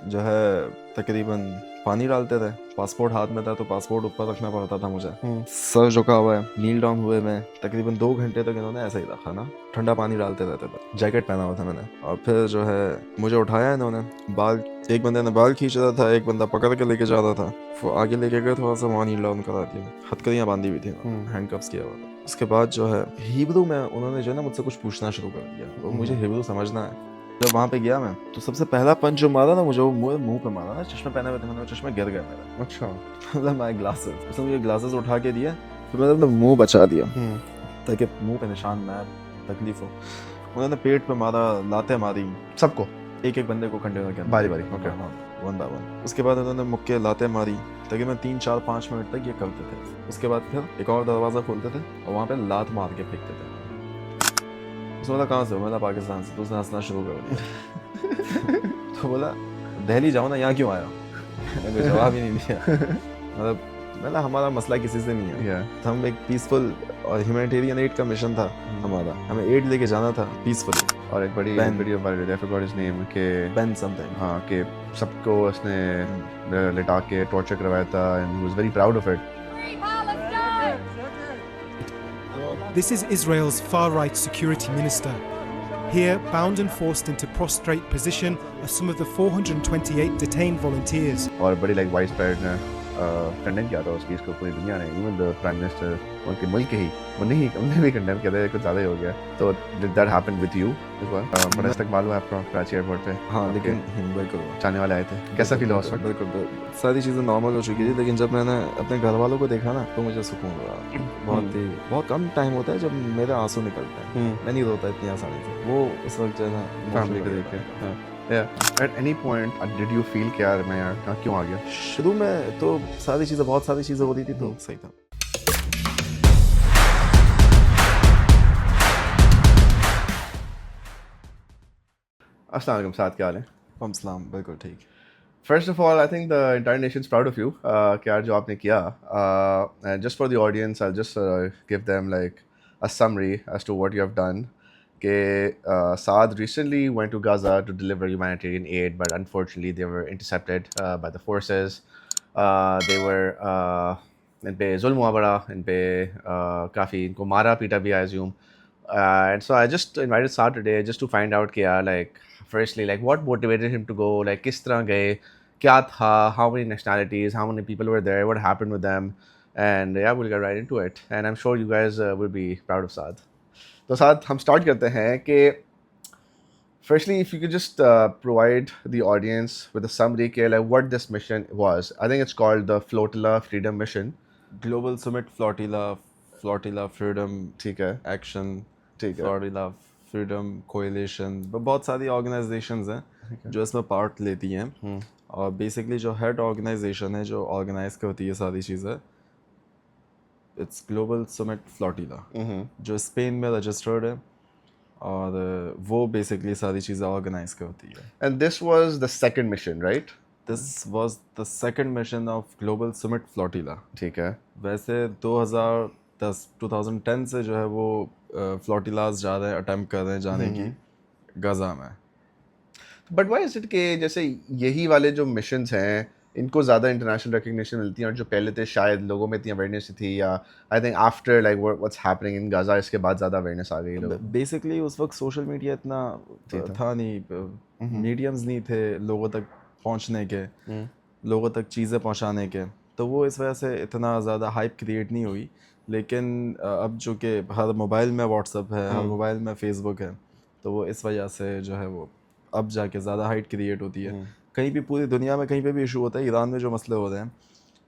जो है तकरीबन पानी डालते थे, पासपोर्ट हाथ में था तो पासपोर्ट ऊपर रखना पड़ता था मुझे, सर झुका हुआ है, नील डाउन हुए में तकरीबन 2 घंटे तक इन्होंने ऐसा ही रखा ना, ठंडा पानी डालते रहते थे, जैकेट पहना हुआ था मैंने। और फिर जो है मुझे उठाया इन्होंने, बाल एक बंदे ने बाल खींच रहा था, एक बंदा पकड़ के लेके जा रहा था, वो आगे लेके गए, थोड़ा सा वहाँ नील डाउन करा दिया, हथकड़ियाँ बांधी हुई थी, हैंडकफ्स किया हुआ था। उसके बाद जो है हिब्रू में उन्होंने जो है ना मुझसे कुछ पूछना शुरू कर दिया, तो मुझे हिब्रू समझना है। जब वहाँ पे गया मैं तो सबसे पहला पंच जो मारा ना मुझे, वो मुंह पे मारा ना, चश्मे पहने हुए थे मैंने, चश्मे गिर गए मेरे। अच्छा। मतलब माय ग्लासेस, उसने मुझे ग्लासेस उठा के दिए, फिर मैंने अपना मुंह बचा दिया ताकि मुंह पे निशान ना तकलीफ हो। उन्होंने पेट पे मारा, लाते मारी सबको एक एक बंदे को कंटेनर के अंदर बारी बारी, ओके। One by one. उसके बाद उन्होंने मुक्के लाते मारी, तकरीबन 3 4 5 मिनट तक ये करते थे। उसके बाद फिर एक और दरवाज़ा खोलते थे और वहाँ पे लात मार के फेंकते थे। उसने बोला कहाँ से हो, मैं पाकिस्तान से। तो उसने हंसना शुरू कर दिया। तो बोला दिल्ली जाओ ना, यहाँ क्यों आया? मैंने कोई जवाब ही नहीं दिया। मतलब मैंने हमारा मसला किसी से नहीं है, तो हम एक पीसफुल और ह्यूमैनिटेरियन एड का मिशन था हमारा, हमें एड लेके जाना था पीसफुली। और एक बड़ी वीडियो वायरल हुई, आई फॉरगॉट हिज नेम, के बेन समथिंग, हाँ, कि सबको उसने लिटा के टॉर्चर करवाया था, and he was very proud of it. This is Israel's far-right security minister. Here, bound and forced into prostrate position, are some of the 428 detained volunteers. और बड़ी लाइक वाइस प्रेसिडेंट ने कंडेम किया था उस case को पूरी दुनिया ने, इवन द प्राइम मिनिस्टर उनके मुल्क ही उन्हें भी कंडेम किया था, कुछ ज़्यादा ही हो गया। तो did that happen with you इस बार? बड़ा इस्तकबाल हुआ आपका कराची एयरपोर्ट पे? हाँ लेकिन बिल्कुल जाने वाले आए थे, कैसा फील हुआ उस वक्त? बिल्कुल सारी चीज़ें नॉर्मल हो चुकी थी, लेकिन जब मैंने अपने घर वालों को देखा ना तो मुझे सुकून हुआ। बहुत कम टाइम होता है जब मेरे आंसू निकलते हैं, मैं नहीं रोता इतनी आसानी से, वो उस वक्त जो है ना फैमिली को देख के। At any point did you feel कि यार मैं यहाँ क्यों आ गया? शुरू में तो बहुत सारी चीज़ें हो रही थी तो सही था। अस्सलाम वालेकुम, साथ क्या हाल है? सलाम, बिल्कुल ठीक। First of all, I think the entire nation's proud of you. कि यार जो आपने किया, and just for the audience, I'll just give them like a summary as to what you have done. कि Saad recently went to Gaza to deliver humanitarian aid, but unfortunately they were intercepted by the forces. They were इन पे जुल्म हुआ बड़ा, इन पे काफ़ी इनको मारा पीटा भी, I assume. And so I just invited Saad today just to find out कि यार like firstly like what motivated him to go, like किस तरह गए, क्या था, how many nationalities, how many people were there, what happened with them, and yeah, we'll get right into it. And I'm sure you guys will be proud of Saad. तो साथ हम start करते हैं कि firstly if you could just provide the audience with a summary कि like what this mission was. I think it's called the Flotilla Freedom Mission. Global summit flotilla freedom, ठीक है, action, ठीक है, फ्लोटिला फ्रीडम कोएलिशन, बहुत सारी organisations हैं जो इसमें पार्ट लेती हैं। और बेसिकली जो हेड ऑर्गेनाइजेशन है जो ऑर्गेनाइज करती है सारी चीज़ें, इट्स ग्लोबल समिट फ्लोटिला, जो स्पेन में रजिस्टर्ड है, और वो बेसिकली सारी चीज़ें ऑर्गेनाइज करती है। And this was the second mission, right? This was the second mission of global summit flotilla. ठीक है। वैसे 2010 से जो है वो फ्लोटिलास जा रहे हैं, अटेम्प्ट कर रहे हैं जाने की गजा में। बट व्हाई इज इट कि जैसे यही वाले जो मिशंस हैं इनको ज़्यादा इंटरनेशनल रिकग्निशन मिलती है, और जो पहले थे शायद लोगों में इतनी अवेयरनेस थी, या I think after like what's happening in Gaza इसके बाद ज़्यादा अवेयरनेस आ गई लोगों? बेसिकली उस वक्त सोशल मीडिया इतना था नहीं, मीडियम्स नहीं थे लोगों तक पहुंचने के, लोगों तक चीज़ें पहुंचाने के, तो वो इस वजह से इतना ज़्यादा हाइप क्रिएट नहीं हुई। लेकिन अब जो कि हर मोबाइल में व्हाट्सअप है, हर मोबाइल में फेसबुक है, तो वो इस वजह से जो है वो अब जाके ज़्यादा हाइट क्रिएट होती है। कहीं भी पूरी दुनिया में कहीं पे भी इशू होता है, ईरान में जो मसले हो रहे हैं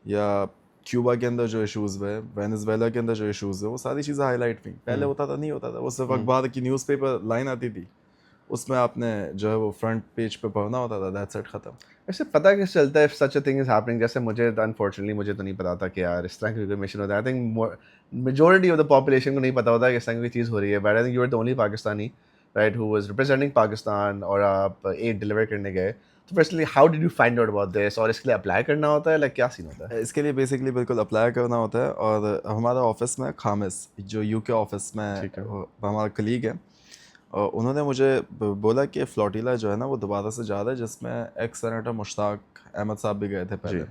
या क्यूबा के अंदर जो इशूज़ हुए, वेनेजुएला के अंदर जो इशूज़ है, वो सारी चीज़ें हाईलाइट हुई। पहले होता था नहीं होता था, वो सिर्फ अखबार की न्यूज़पेपर लाइन आती थी, उसमें आपने जो है वो फ्रंट पेज पे पढ़ना होता था, दैट्स इट, ख़त्म। ऐसे पता कैसे चलता है if such a thing is happening? जैसे मुझे अनफॉर्चुनेटली मुझे तो नहीं पता था कि यार इस तरह की मिशन होता है। I think majority of the population को नहीं पता होता कि इस तरह की चीज़ हो रही है, but I think you are the only Pakistani right who was representing Pakistan, और आप एड डिलीवर करने गए। तो firstly how did you find out about this, और इसके लिए अप्लाई करना होता है, लाइक क्या सीन होता है? इसके लिए बेसिकली बिल्कुल अप्लाई करना होता है, और हमारा ऑफिस में खामिस जो यूके ऑफिस में हमारा कलीग है, उन्होंने मुझे बोला कि फ्लोटिला जो है ना वो दोबारा से जा रहा है, जिसमें एक्स सेनेटर मुश्ताक अहमद साहब भी गए थे पहले,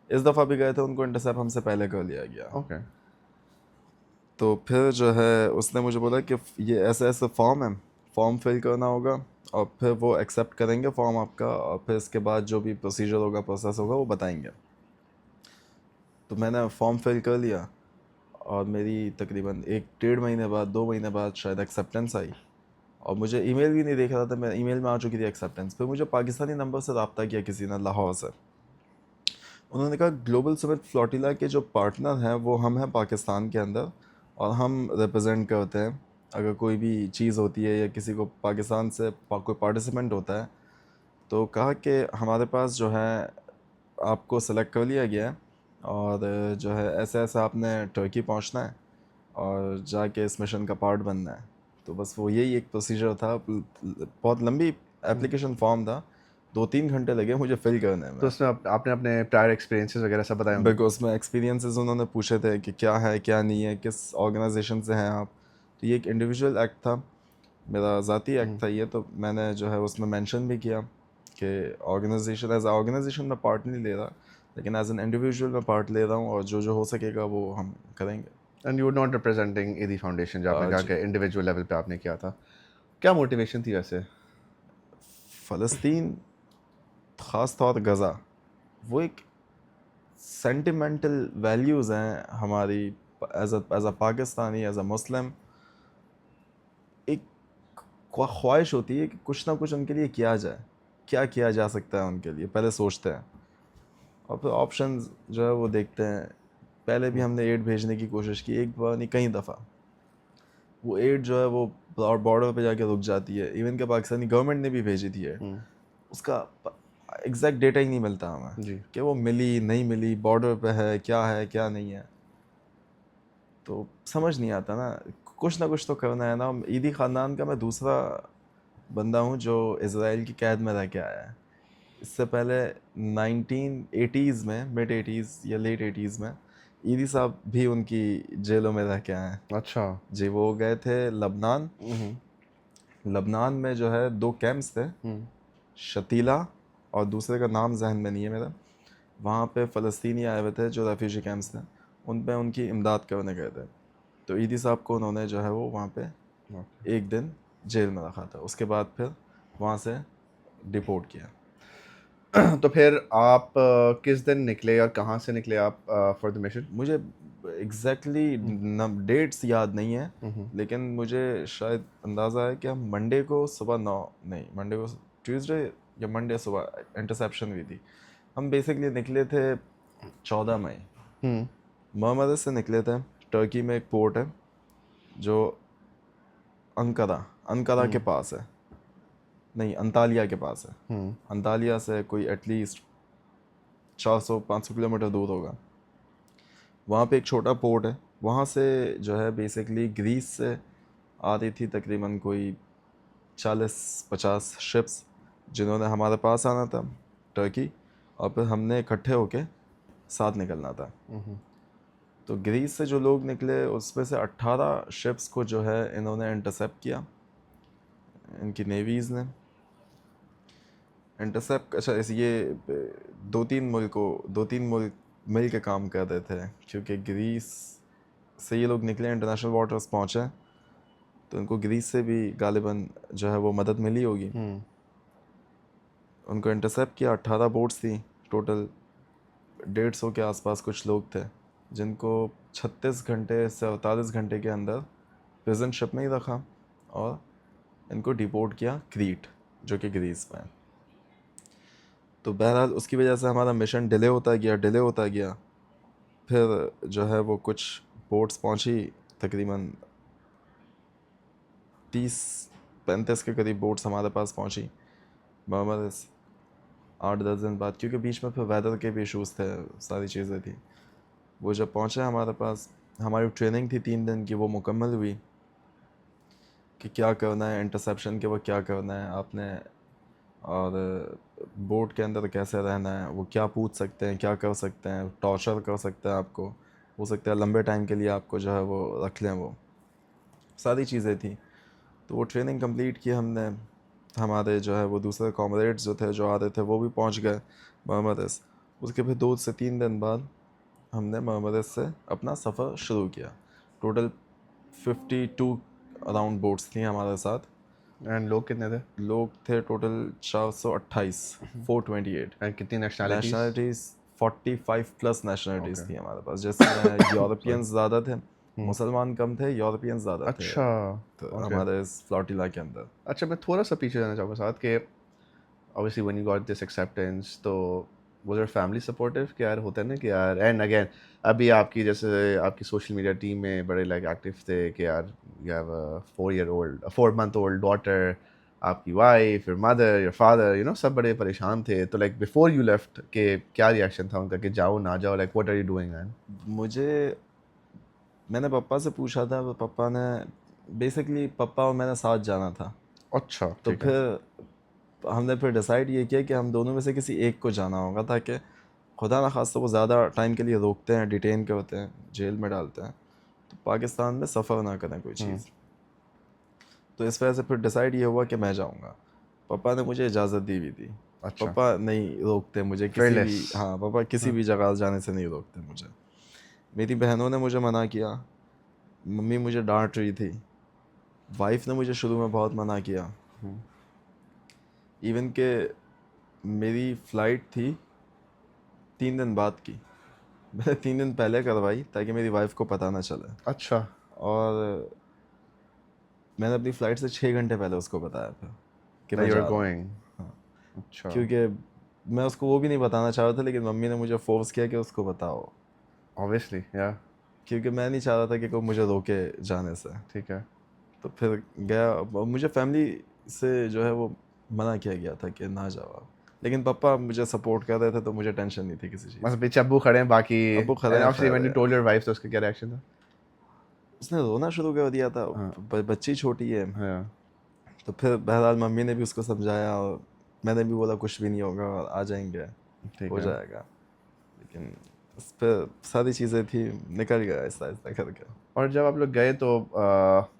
इस दफ़ा भी गए थे, उनको इंटरसेप्ट हमसे पहले कर लिया गया। ओके। तो फिर जो है उसने मुझे बोला कि ये ऐसे ऐसे फॉर्म है, फॉर्म फिल करना होगा और फिर वो एक्सेप्ट करेंगे फॉर्म आपका, और फिर इसके बाद जो भी प्रोसीजर होगा, प्रोसेस होगा, वो बताएंगे। तो मैंने फॉर्म फिल कर लिया और मेरी तकरीबन 1-1.5 महीने बाद, 2 महीने बाद शायद एक्सेप्टेंस आई, और मुझे ईमेल भी नहीं देख रहा था, मैं ईमेल में आ चुकी थी एक्सेप्टेंस। फिर मुझे पाकिस्तानी नंबर से रब्ता किया किसी ने लाहौर से, उन्होंने कहा ग्लोबल सुमित फ्लोटिला के जो पार्टनर हैं वो हम हैं पाकिस्तान के अंदर, और हम रिप्रेजेंट करते हैं अगर कोई भी चीज़ होती है या किसी को पाकिस्तान से कोई पार्टिसिपेंट होता है, तो कहा कि हमारे पास जो है आपको सेलेक्ट कर लिया गया है, और जो है ऐसे ऐसे आपने टर्की पहुंचना है और जाके इस मिशन का पार्ट बनना है। तो बस वो यही एक प्रोसीजर था, बहुत लंबी एप्लीकेशन फॉर्म था, 2-3 घंटे लगे मुझे फिल करने में। तो उसमें आपने अपने प्रायर एक्सपीरियंसेस वगैरह सब बताए होंगे? बिल्कुल, उसमें एक्सपीरियंसेस उन्होंने पूछे थे कि क्या है क्या नहीं है, किस ऑर्गेनाइजेशन से हैं आप। तो ये एक इंडिविजुअल एक्ट था, मेरा ज़ाती एक्ट था ये, तो मैंने जो है उसमें मेंशन भी किया कि ऑर्गेनाइजेशन एज ऑर्गेनाइजेशन में पार्ट नहीं ले रहा, लेकिन एज एन इंडिविजुअल में पार्ट ले रहा हूँ, और जो जो हो सकेगा वो हम करेंगे। And you were not representing ईदी फाउंडेशन, जहाँ पे जाके इंडिविजुअल लेवल पे आपने किया था। क्या मोटिवेशन थी वैसे? फ़लस्तीन, ख़ास तौर गज़ा, वो एक सेंटिमेंटल वैल्यूज़ हैं हमारी as a Pakistani, as a Muslim. एक ख्वाहिश होती है कि कुछ ना कुछ उनके लिए किया जाए, क्या किया जा सकता है उनके लिए, पहले सोचते हैं और फिर ऑप्शंस जो है वो देखते हैं। पहले भी हमने एड भेजने की कोशिश की, एक बार नहीं कई दफ़ा। वो एड जो है वो बॉर्डर पे जाके रुक जाती है, इवन के पाकिस्तानी गवर्नमेंट ने भी भेजी थी एड, उसका एग्जैक्ट डेटा ही नहीं मिलता हमें जी। कि वो मिली नहीं मिली, बॉर्डर पे है क्या नहीं है, तो समझ नहीं आता ना कुछ तो करना है ना। ईदी ख़ानदान का मैं दूसरा बंदा हूँ जो इज़राइल की कैद में रह के आया है। इससे पहले 1980s में, मिड 80s या लेट 80s में ईदी साहब भी उनकी जेलों में रह के आए हैं। अच्छा जी, वो गए थे लबनान। लबनान में जो है 2 कैंप्स थे, शतीला और दूसरे का नाम जहन में नहीं है मेरा। वहाँ पे फ़लस्तीनी आए हुए थे जो रेफ्यूजी कैंप्स थे, उन पे उनकी इमदाद करने गए थे। तो ईदी साहब को उन्होंने जो है वो वहाँ पे 1 दिन जेल में रखा था, उसके बाद फिर वहाँ से डिपोर्ट किया। तो फिर आप किस दिन निकले और कहाँ से निकले आप फॉर द मिशन? मुझे एग्जैक्टली डेट्स याद नहीं है, लेकिन मुझे शायद अंदाज़ा है कि हम मंडे को सुबह 9 नहीं, मंडे को ट्यूसडे या मंडे सुबह इंटरसेप्शन हुई थी। हम बेसिकली निकले थे 14 मई, मरमरस से निकले थे। टर्की में एक पोर्ट है जो अंकारा के पास है, नहीं अंतालिया के पास है। अंतालिया से कोई एटलीस्ट 400-500 किलोमीटर दूर होगा। वहाँ पे एक छोटा पोर्ट है, वहाँ से जो है बेसिकली ग्रीस से आ रही थी तकरीबन कोई 40-50 शिप्स, जिन्होंने हमारे पास आना था टर्की, और फिर हमने इकट्ठे होके साथ निकलना था। तो ग्रीस से जो लोग निकले उसमें से 18 शिप्स को जो है इन्होंने इंटरसेप्ट किया, इनकी नेवीज़ ने इंटरसेप्ट। अच्छा, ये 2-3 मुल्क मिल के काम कर रहे थे, क्योंकि ग्रीस से ये लोग निकले, इंटरनेशनल वाटर्स पहुँचे, तो उनको ग्रीस से भी गालिबन जो है वो मदद मिली होगी। उनको इंटरसेप्ट किया, 18 बोट्स थी टोटल, 150 के आसपास कुछ लोग थे, जिनको 36 घंटे से 48 घंटे के अंदर प्रिजन शिप में ही रखा और इनको डिपोर्ट किया क्रीट, जो कि ग्रीस में है। तो बहरहाल उसकी वजह से हमारा मिशन डिले होता गया। फिर जो है वो कुछ बोट्स पहुंची, तकरीबन 30-35 के करीब बोट्स हमारे पास पहुंची मरमरस 8-10 दिन बाद, क्योंकि बीच में फिर वेदर के भी इशूज़ थे, सारी चीज़ें थी। वो जब पहुंचे हमारे पास, हमारी ट्रेनिंग थी 3 दिन की, वो मुकम्मल हुई कि क्या करना है, इंटरसेप्शन के वक्त क्या करना है आपने, और बोट के अंदर कैसे रहना है, वो क्या पूछ सकते हैं, क्या कर सकते हैं, टॉर्चर कर सकते हैं आपको, हो सकता है लंबे टाइम के लिए आपको जो है वो रख लें, वो सारी चीज़ें थी। तो वो ट्रेनिंग कंप्लीट की हमने। हमारे जो है वो दूसरे कॉमरेड्स जो थे जो आ रहे थे वो भी पहुंच गए मोहम्मदस। उसके फिर 2 से 3 दिन बाद हमने मोहम्मदस से अपना सफ़र शुरू किया। टोटल 52 अराउंड बोट्स थी हमारे साथ। एंड लोग कितने थे? लोग थे टोटल 428, 428। एंड कितनी नेशनैलिटीज? नेशनलिटीज़ 45 प्लस नेशनलिटीज़ थी हमारे पास, जिसमें यूरोपियंस ज़्यादा थे, मुसलमान कम थे, यूरोपियंस ज़्यादा थे। अच्छा, तो हमारे इस फ्लोटिला के अंदर। अच्छा, मैं थोड़ा सा पीछे जाना चाहूँगा साथ कि obviously when you got this acceptance, तो was your family supportive कि यार होता है ना कि यार, and again अभी आपकी जैसे आपकी सोशल मीडिया टीम में बड़े लाइक एक्टिव थे कि यार you have a 4-month-old daughter, आपकी wife, your mother, your father, you know, सब बड़े परेशान थे। तो like before you left के क्या रिएक्शन था उनका कि जाओ ना जाओ, like what are you doing man? मैंने पापा से पूछा था, पापा ने बेसिकली पापा और मैंने साथ जाना था। अच्छा, तो ठीक है। फिर हमने फिर डिसाइड ये किया कि हम दोनों में से किसी एक को जाना होगा, ताकि खुदा ना खास्ता वो ज़्यादा टाइम के लिए रोकते हैं, डिटेन के होते हैं, जेल में डालते हैं, तो पाकिस्तान में सफ़र ना करें कोई चीज़। तो इस वजह से फिर डिसाइड ये हुआ कि मैं जाऊंगा। पापा ने मुझे इजाज़त दी हुई थी। अच्छा। पापा नहीं रोकते मुझे किसी Fearless. भी, हाँ पापा किसी भी जगह जाने से नहीं रोकते मुझे। मेरी बहनों ने मुझे मना किया, मम्मी मुझे डांट रही थी, वाइफ ने मुझे शुरू में बहुत मना किया। इवन के मेरी फ़्लाइट थी 3 दिन बाद की, मैंने 3 दिन पहले करवाई ताकि मेरी वाइफ को पता ना चले। अच्छा, और मैंने अपनी फ़्लाइट से 6 घंटे पहले उसको बताया था कि मैं that जा you're रहा हूँ। going. हाँ, अच्छा, क्योंकि मैं उसको वो भी नहीं बताना चाह रहा था, लेकिन मम्मी ने मुझे फोर्स किया कि उसको बताओ, obviously, yeah, क्योंकि मैं नहीं चाह रहा था कि कोई मुझे रोके जाने से। ठीक है। तो फिर गया, और मुझे फैमिली से जो है वो मना किया गया था कि ना जाओ आप। लेकिन पापा मुझे सपोर्ट कर रहे थे, तो मुझे टेंशन नहीं थी किसी चीज़ बस की। पीछे अब्बू खड़े हैं बाकी। अब्बू खड़े एंड हैं, ऑब्वियसली खैर व्हेन यू है। टोल्ड योर वाइफ तो उसका क्या रिएक्शन था? उसने रोना शुरू कर दिया था, हाँ। बच्ची छोटी है। हाँ, तो फिर बहरहाल मम्मी ने भी उसको समझाया, और मैंने भी बोला कुछ भी नहीं होगा, और आ जाएंगे, ठीक हो है। जाएगा। लेकिन उस पर सारी चीज़ें थी, निकल गया आहिस्ता आहिस्ता करके। और जब आप लोग गए तो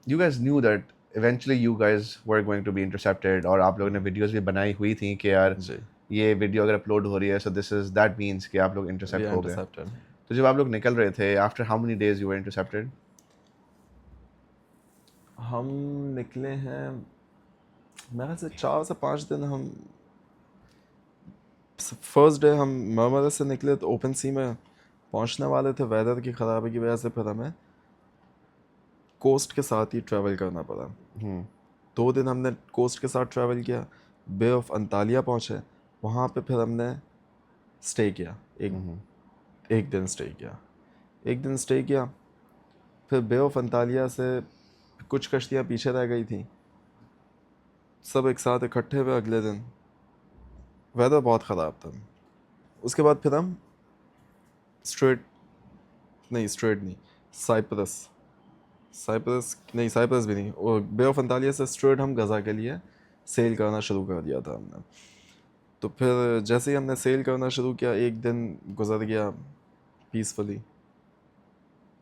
you guys knew that eventually you guys were going to be intercepted, और आप लोगों ने वीडियोस भी बनाई हुई थी कि यार जी, ये वीडियो अगर अपलोड हो रही है, so this is that means कि आप लोग वी इंटरसेप्ट आर हो गए। इंटरसेप्टेड। तो जब आप लोग निकल रहे थे, after how many days you were intercepted? हम निकले हैं, मेरे ख्याल से 4 से 5 दिन। हम फर्स्ट डे हम मरमरा से निकले तो ओपन सी में पहुंचने वाले थे। वेदर की ख़राबी की वजह से फिर हमें कोस्ट के साथ ही ट्रैवल करना पड़ा। 2 दिन हमने कोस्ट के साथ ट्रैवल किया, बे ऑफ अंतालिया पहुंचे, वहाँ पे फिर हमने स्टे किया, एक दिन स्टे किया, फिर बे ऑफ अंतालिया से कुछ कश्तियाँ पीछे रह गई थी, सब एक साथ इकट्ठे हुए अगले दिन। वेदर बहुत ख़राब था। उसके बाद फिर हम स्ट्रेट नहीं, साइप्रस भी नहीं, और बे ऑफ अंतालिया से स्ट्रेट हम गज़ा के लिए सेल करना शुरू कर दिया था हमने। तो फिर जैसे ही हमने सेल करना शुरू किया, एक दिन गुजर गया पीसफुली।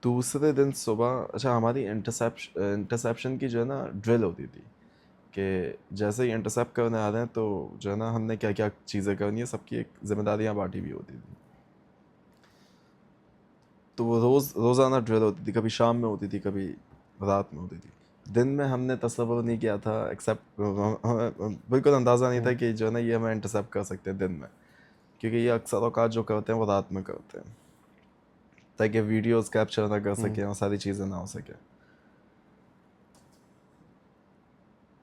दूसरे दिन सुबह, अच्छा हमारी इंटरसेप्शन की जो है ना ड्रिल होती थी कि जैसे ही इंटरसेप्ट करने आ रहे हैं तो जो है ना हमने क्या क्या चीज़ें करनी है, सबकी एक जिम्मेदारियाँ बांटी भी होती थी। तो वो रोज़ाना ड्रिल होती थी, कभी शाम में होती थी, कभी रात में होती थी। दिन में हमने तस्वर नहीं किया था, एक्सेप्ट बिल्कुल अंदाज़ा नहीं था कि जो है ना ये हमें इंटरसेप्ट कर सकते हैं दिन में, क्योंकि ये अक्सर औकात जो करते हैं वो रात में करते हैं, ताकि वीडियोस कैप्चर ना कर सकें और सारी चीज़ें ना हो सके।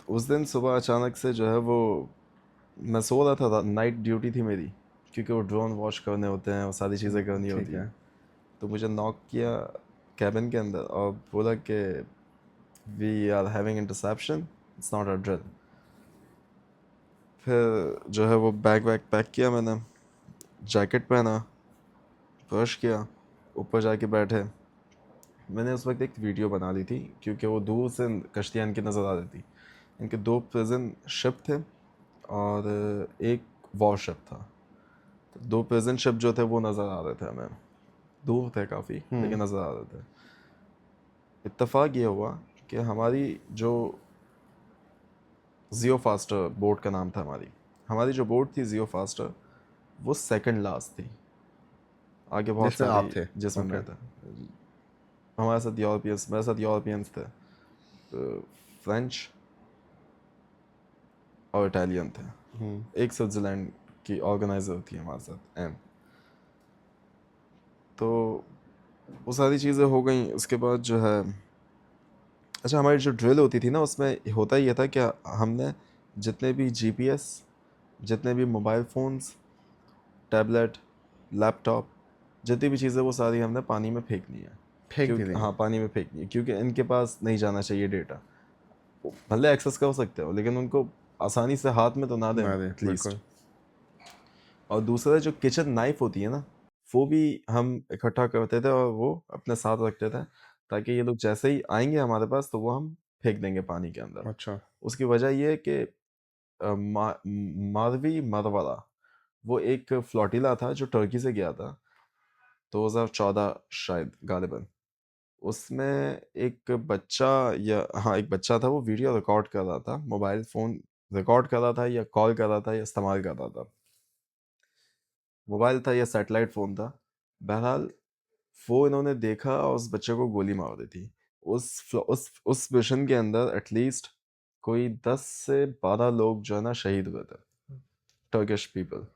तो उस दिन सुबह अचानक से जो है वो, मैं सो रहा था, नाइट ड्यूटी थी मेरी, क्योंकि वो ड्रोन वॉश करने होते हैं और सारी चीज़ें करनी होती हैं। तो मुझे नॉक किया कैबिन के अंदर और बोला कि we are having interception, it's not a drill. फिर जो है वो बैग पैक किया मैंने, जैकेट पहना, ब्रश किया, ऊपर जाके बैठे। मैंने उस वक्त एक वीडियो बना ली थी, क्योंकि वो दूर से कश्तियाँ इनकी नज़र आ रही थी। इनके 2 प्रिजन शिप थे और एक वॉर शिप था। तो 2 प्रिजन शिप जो थे वो नज़र आ रहे थे हमें, दूर थे काफ़ी, लेकिन नज़र आ रहे थे। इत्तेफाक ये हुआ कि हमारी जो जियो फास्टर बोट का नाम था हमारी जो बोट थी जियो फास्टर, वो सेकंड लास्ट थी। आगे बहुत जिसमें आप सारी थे? जिसमें ओके। मैं था। हमारे साथ यूरोपियंस, मेरे साथ यूरोपियंस थे, फ्रेंच और इटालियन थे। एक स्विट्ज़रलैंड की ऑर्गेनाइज़र थी हमारे साथ, एम। तो वो सारी चीज़ें हो गई। उसके बाद जो है, अच्छा, हमारी जो ड्रिल होती थी ना, उसमें होता ये था कि हमने जितने भी जीपीएस, जितने भी मोबाइल फ़ोन्स, टैबलेट, लैपटॉप, जितनी भी चीज़ें, वो सारी हमने पानी में फेंकनी है। फेंक क्योंकि देनी हाँ, है। पानी में फेंकनी है, क्योंकि इनके पास नहीं जाना चाहिए डेटा। भले एक्सेस कर सकते हो, लेकिन उनको आसानी से हाथ में तो ना दें ना दे, एटलीस्ट। बिल्कुल। और दूसरा, जो किचन नाइफ होती है ना, वो भी हम इकट्ठा करते थे और वो अपने साथ रखते थे, ताकि ये लोग जैसे ही आएंगे हमारे पास तो वो हम फेंक देंगे पानी के अंदर। अच्छा। उसकी वजह ये है कि मारवी मरवाला, वो एक फ्लोटिला था जो टर्की से गया था 2014 शायद, गालिबन। उसमें एक बच्चा, या हाँ, एक बच्चा था, वो वीडियो रिकॉर्ड कर रहा था, मोबाइल फ़ोन रिकॉर्ड कर रहा था या कॉल कर रहा था या इस्तेमाल कर रहा था, मोबाइल था या सैटेलाइट फ़ोन था। बहरहाल, वो इन्होंने देखा और उस बच्चे को गोली मार दी थी। उस मिशन के अंदर एटलीस्ट कोई 10 से 12 लोग जो है ना शहीद हुए थे, टर्किश पीपल।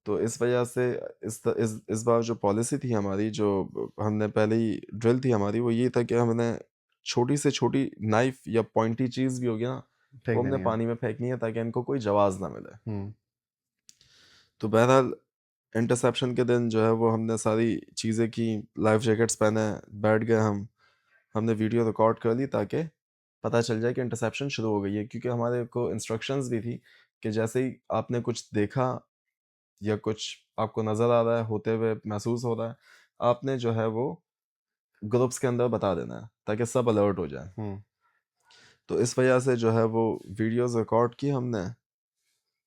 तो इस वजह से इस बार जो पॉलिसी थी हमारी, जो हमने पहले ही ड्रिल थी हमारी, वो ये था कि हमने छोटी से छोटी नाइफ या पॉइंटी चीज़ भी होगी ना, वो फेंक हमने देनी है। पानी में फेंकनी है, ताकि इनको कोई जवाब ना मिले। हम्म। तो बहरहाल, इंटरसेप्शन के दिन जो है वो हमने सारी चीज़ें की, लाइफ जैकेट्स पहने, बैठ गए हमने वीडियो रिकॉर्ड कर ली, ताकि पता चल जाए कि इंटरसेप्शन शुरू हो गई है। क्योंकि हमारे को इंस्ट्रक्शंस भी थी कि जैसे ही आपने कुछ देखा या कुछ आपको नज़र आ रहा है, होते हुए महसूस हो रहा है, आपने जो है वो ग्रुप्स के अंदर बता देना है, ताकि सब अलर्ट हो जाए। हम्म। तो इस वजह से जो है वो वीडियोस रिकॉर्ड की हमने।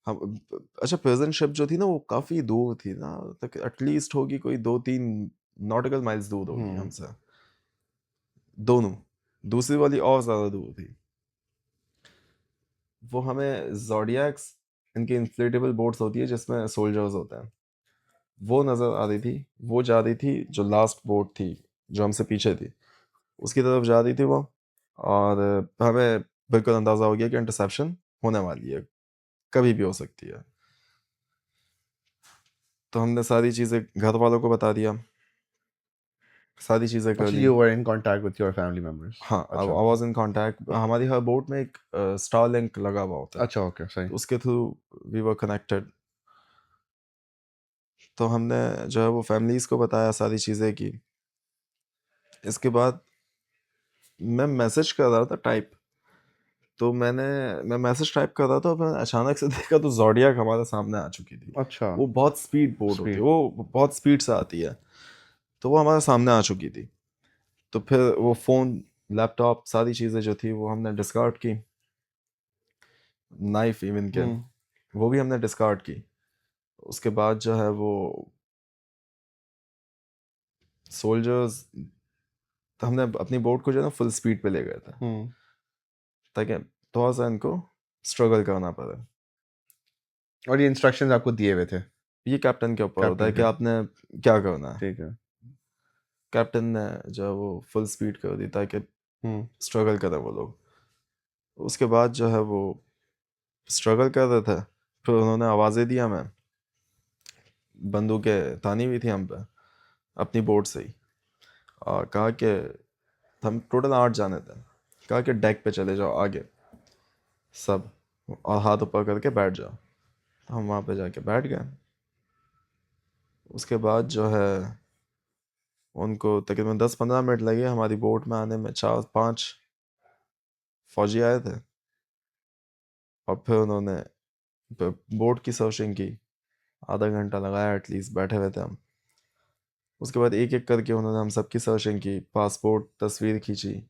हम अच्छा, प्रेजेंट शिप जो थी ना, वो काफ़ी दूर थी ना, तक एटलीस्ट होगी कोई 2-3 नॉटिकल माइल्स दूर होगी हम्म। हमसे, दोनों। दूसरी वाली और ज़्यादा दूर थी। वो हमें ज़ोडिएक्स, इनकी इन्फ्लेटेबल बोट्स होती है जिसमें सोल्जर्स होते हैं, वो नज़र आ रही थी। वो जा रही थी, जो लास्ट बोट थी जो हमसे पीछे थी, उसकी तरफ जा रही थी वो। और हमें बिल्कुल अंदाज़ा हो गया कि इंटरसेप्शन होने वाली है, कभी भी हो सकती है। तो हमने सारी चीज़ें घर वालों को बता दिया, सारी चीज़ें कर अच्छा, ली। you were in contact with your family members? हाँ, आई अच्छा। Was in contact. हमारी हर बोट में एक स्टारलिंक लगा हुआ होता है, अच्छा, ओके, सही। तो उसके थ्रू वी वर कनेक्टेड। तो हमने जो है वो फैमिलीज़ को बताया सारी चीज़ें की। इसके बाद मैं मैसेज कर रहा था टाइप, तो मैं मैसेज टाइप कर रहा था, मैंने अचानक से देखा तो ज़ोडिएक हमारे सामने आ चुकी थी। अच्छा। वो बहुत स्पीड बोट होती है, स्पीड। वो बहुत स्पीड से आती है, तो वो हमारे सामने आ चुकी थी। तो फिर वो फ़ोन, लैपटॉप, सारी चीज़ें जो थी वो हमने डिस्कार्ड की, नाइफ इवन के, हम्म। वो भी हमने डिस्कार्ड की। उसके बाद जो है वो सोल्जर्स, हमने अपनी बोट को जो है ना फुल स्पीड पे ले गए थे, हम्म। ताकि थोड़ा सा इनको स्ट्रगल करना पड़े। और ये इंस्ट्रक्शंस आपको दिए हुए थे? ये कैप्टन के ऊपर होता कैप्टन है कि के। आपने क्या करना है। ठीक है। कैप्टन ने जो है वो फुल स्पीड कर दी, ताकि हम्म। स्ट्रगल करें वो लोग। उसके बाद जो है वो स्ट्रगल कर रहे थे, फिर उन्होंने आवाज़ें दी हमें, बंदूकें तानी हुई थी हम पे अपनी बोट से ही, और कहा कि हम टोटल 8 जाने थे, कहा कि डेक पे चले जाओ आगे सब, और हाथ ऊपर करके बैठ जाओ। तो हम वहाँ पे जाके बैठ गए। उसके बाद जो है उनको तकरीबन 10-15 मिनट लगे हमारी बोट में आने में। 4-5 फौजी आए थे, और फिर उन्होंने बोट की सर्चिंग की, आधा घंटा लगाया एटलीस्ट, बैठे हुए थे हम। उसके बाद एक एक करके उन्होंने हम सबकी सर्चिंग की, पासपोर्ट तस्वीर खींची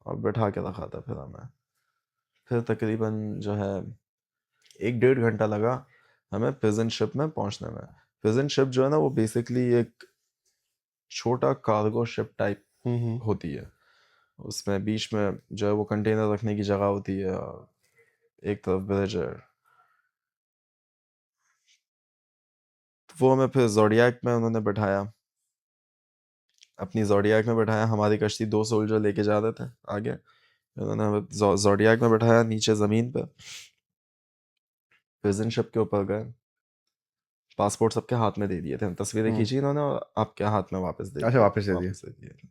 और बैठा के रखा था फिर हमें। फिर तकरीबन जो है 1-1.5 घंटा लगा हमें प्रिजन शिप में पहुंचने में। प्रिजन शिप जो है ना, वो बेसिकली एक छोटा कार्गो शिप टाइप हम्म। होती है। उसमें बीच में जो है वो कंटेनर रखने की जगह होती है, एक तरफ विलेजर। वो हमें फिर ज़ोडियाक में उन्होंने बैठाया, अपनी ज़ोडियाक में बैठाया। हमारी कश्ती 2 सोल्जर लेके जा रहे थे आगे, उन्होंने हमें ज़ोडियाक में बैठाया, नीचे ज़मीन पे प्रिजन शिप के ऊपर गए। पासपोर्ट सबके हाथ में दे दिए थे, तस्वीरें खींची इन्होंने और आपके हाथ में वापस दे अच्छा, दिए, वापस दे दिए।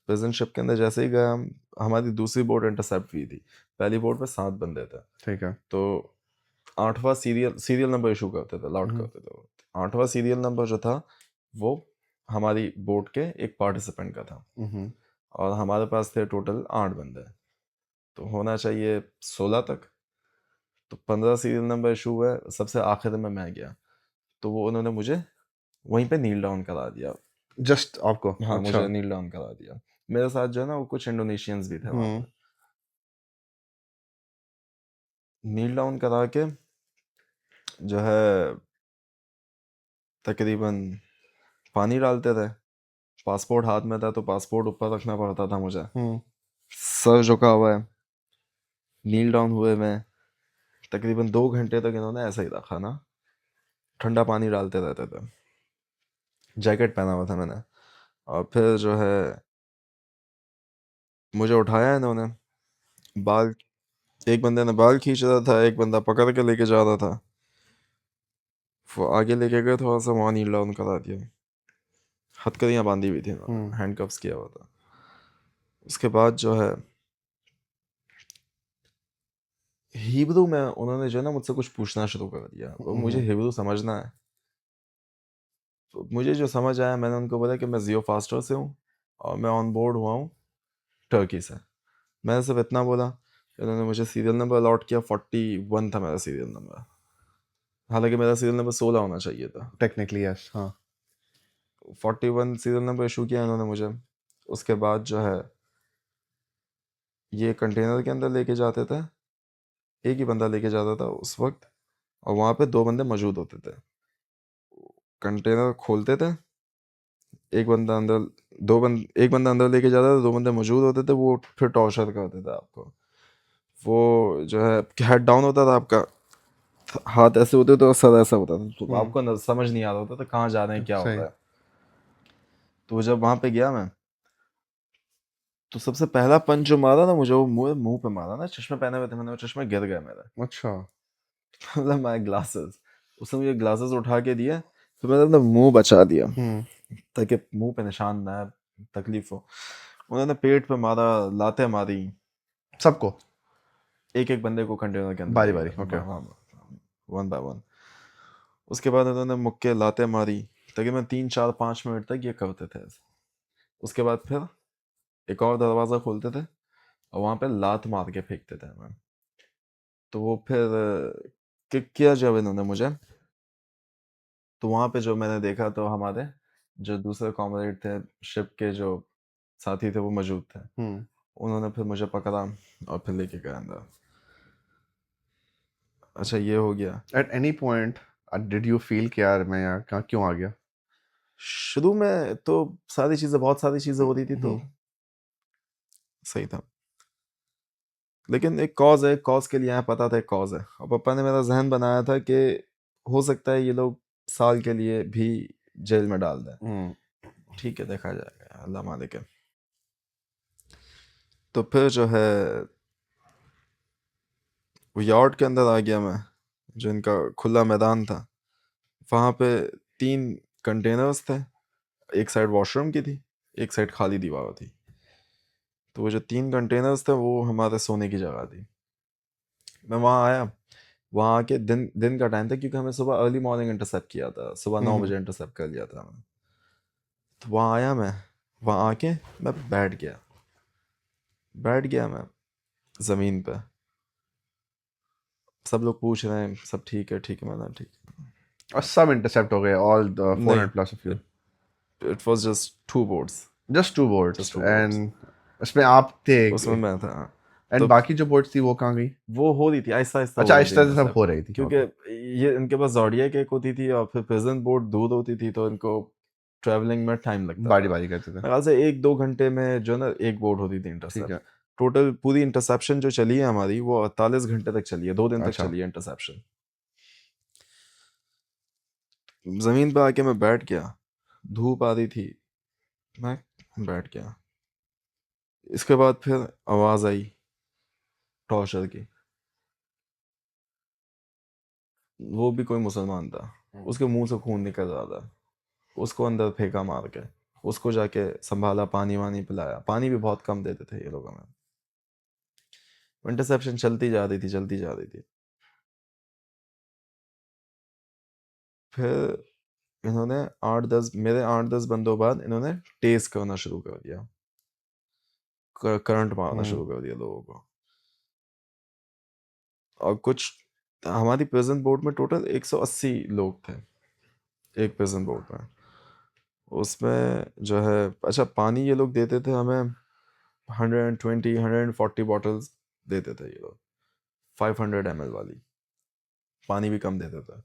प्रिजन शिप के अंदर जैसे ही गए हम, हमारी दूसरी बोट इंटरसेप्ट हुई थी। पहली बोट में 7 बंदे थे, ठीक है। तो 8वां सीरियल नंबर इशू करते थे, अलाउड करते थे वो। 8वां सीरियल नंबर जो था वो हमारी बोट के एक पार्टिसिपेंट का था, और हमारे पास थे टोटल 8 बंदे, तो होना चाहिए 16 तक। तो 15 सीरियल नंबर इशू हुआ, सबसे आखिर में मैं गया, तो वो उन्होंने मुझे वहीं पे नील डाउन करा दिया। जस्ट आपको? हाँ, अच्छा। मुझे नील डाउन करा दिया। मेरे साथ जो है ना वो कुछ इंडोनेशियंस भी थे वहाँ पे। नील डाउन करा के जो है तकरीबन पानी डालते थे, पासपोर्ट हाथ में था तो पासपोर्ट ऊपर रखना पड़ता था मुझे, सर झुका हुआ है, नील डाउन हुए में तकरीबन 2 घंटे तक इन्होंने ऐसा ही रखा ना, ठंडा पानी डालते रहते थे। जैकेट पहना हुआ था मैंने, और फिर जो है मुझे उठाया इन्होंने, बाल, एक बंदे ने बाल खींच रहा था, एक बंदा पकड़ के लेके जा रहा था, वो आगे लेके गए, थोड़ा सा वहाँ नील डाउन करा दिया, हथकड़ियाँ बांधी हुई थी, हैंडकफ्स किया हुआ था। उसके बाद जो है हिब्रू में उन्होंने जो है ना मुझसे कुछ पूछना शुरू कर दिया, और मुझे हिब्रू समझना है, तो मुझे जो समझ आया मैंने उनको बोला कि मैं जियो फास्टर से हूँ और मैं ऑन बोर्ड हुआ हूँ टर्की से। मैंने सिर्फ इतना बोला, उन्होंने मुझे सीरियल नंबर अलॉट किया, 41 था मेरा सीरियल नंबर, हालांकि मेरा सीरियल नंबर 16 होना चाहिए था टेक्निकली, यस। हाँ। 41 सीरियल नंबर इशू किया इन्होंने मुझे। उसके बाद जो है ये कंटेनर के अंदर लेके जाते थे, एक ही बंदा लेके जाता था उस वक्त, और वहाँ पे 2 बंदे मौजूद होते थे। कंटेनर खोलते थे, एक बंदा अंदर, एक बंदा अंदर लेके जाता था, 2 बंदे मौजूद होते थे, वो फिर टॉर्चर करते थे आपको। वो जो है हेड डाउन होता था आपका, हाथ ऐसे होते थे और सर ऐसा होता था, तो आपको समझ नहीं आ रहा होता था कहाँ जा रहे हैं, क्या हो रहा है। तो जब वहाँ पे गया मैं, तो सबसे पहला पंच जो मारा ना मुझे, वो मुंह पे मारा ना, चश्मे पहने हुए थे मैंने, वो चश्मे गिर गए मेरे। अच्छा। मतलब माय ग्लासेस, उसने मुझे ग्लासेस उठा के दिए, तो मैंने अपना मुंह बचा दिया ताकि मुंह पे निशान ना आए, तकलीफ हो। उन्होंने पेट पे मारा, लातें मारी, सबको एक एक बंदे को कंटेनर के अंदर बारी बारी? ओके। One by one. उसके बाद उन्होंने मुक्के लातें मारी, तकरीबन 3 4 5 मिनट तक ये करते थे। उसके बाद फिर एक और दरवाज़ा खोलते थे और वहाँ पे लात मार के फेंकते थे हमें। तो वो फिर किक किया जब इन्होंने मुझे, तो वहाँ पे जो मैंने देखा, तो हमारे जो दूसरे कॉमरेड थे, शिप के जो साथी थे, वो मौजूद थे। उन्होंने फिर मुझे पकड़ा और फिर लेके गया अंदर। अच्छा, ये हो गया। At any point did you feel कि यार मैं यहाँ कहाँ क्यों आ गया? शुरू में तो बहुत सारी चीज़ें हो रही थी, तो सही था, लेकिन एक कॉज है, कॉज के लिए यहाँ पता था एक कॉज है, और पापा ने मेरा जहन बनाया था कि हो सकता है ये लोग साल के लिए भी जेल में डाल दें। ठीक है, देखा जाएगा, अल्लाह मालिक है। तो फिर जो है वो यार्ड के अंदर आ गया मैं, जो इनका खुला मैदान था, वहाँ पे 3 कंटेनर्स थे, एक साइड वॉशरूम की थी, एक साइड खाली दीवार थी। तो वो जो 3 कंटेनर्स थे वो हमारे सोने की जगह थी। मैं वहाँ आया, वहाँ आके दिन का टाइम था, क्योंकि हमें सुबह अर्ली मॉर्निंग इंटरसेप्ट किया था, सुबह 9 बजे इंटरसेप्ट कर लिया था हमें। तो वहाँ आया मैं, वहाँ आके मैं बैठ गया मैं ज़मीन पे। सब लोग पूछ रहे हैं सब ठीक है, ठीक है, मैंने ठीक है। और सब इंटरसेप्ट हो गए, all the 400 plus of you? It was just 2 boats, just 2 boats? Just 2 boats. And उसमें आप थे? उसमें मैं था। एंड तो बाकी जो बोट्स थी वो कहाँ गई? वो हो रही थी आहिस्ता आहिस्ता, अच्छा, हो रही आहिस्ता थी से सब intercept, हो रही थी। क्योंकि ये इनके पास ज़ोडियाक एक होती थी और फिर प्रेजेंट बोट दूर होती थी, तो इनको ट्रैवलिंग में टाइम लगता बारी था। बारी करते थे। मेरे ख्याल से 1 2 घंटे में जो ना एक बोट होती थी ठीक इंटरसेप्ट। है। टोटल पूरी इंटरसेप्शन जो चली है हमारी वो 48 घंटे तक चली है, 2 दिन तक अच्छा। चली है इंटरसेप्शन। जमीन पे आके मैं बैठ गया, धूप आ रही थी, मैं बैठ गया। इसके बाद फिर आवाज आई टॉर्चर की, वो भी कोई मुसलमान था, उसके मुंह से खून निकल रहा था, उसको अंदर फेंका मार के, उसको जाके संभाला, पानी वानी पिलाया, पानी भी बहुत कम देते थे ये लोग हमें। इंटरसेप्शन चलती जा रही थी, चलती जा रही थी। फिर इन्होंने 8-10 बंदों बाद इन्होंने टेस्ट करना शुरू कर दिया, करंट मारना शुरू कर दिया लोगों को। और कुछ हमारी प्रेजेंट बोर्ड में टोटल 180 लोग थे एक प्रेजेंट बोर्ड में। उसमें जो है अच्छा पानी ये लोग देते थे हमें 140 बॉटल्स देते थे ये लोग, 500 ml वाली, पानी भी कम देते थे।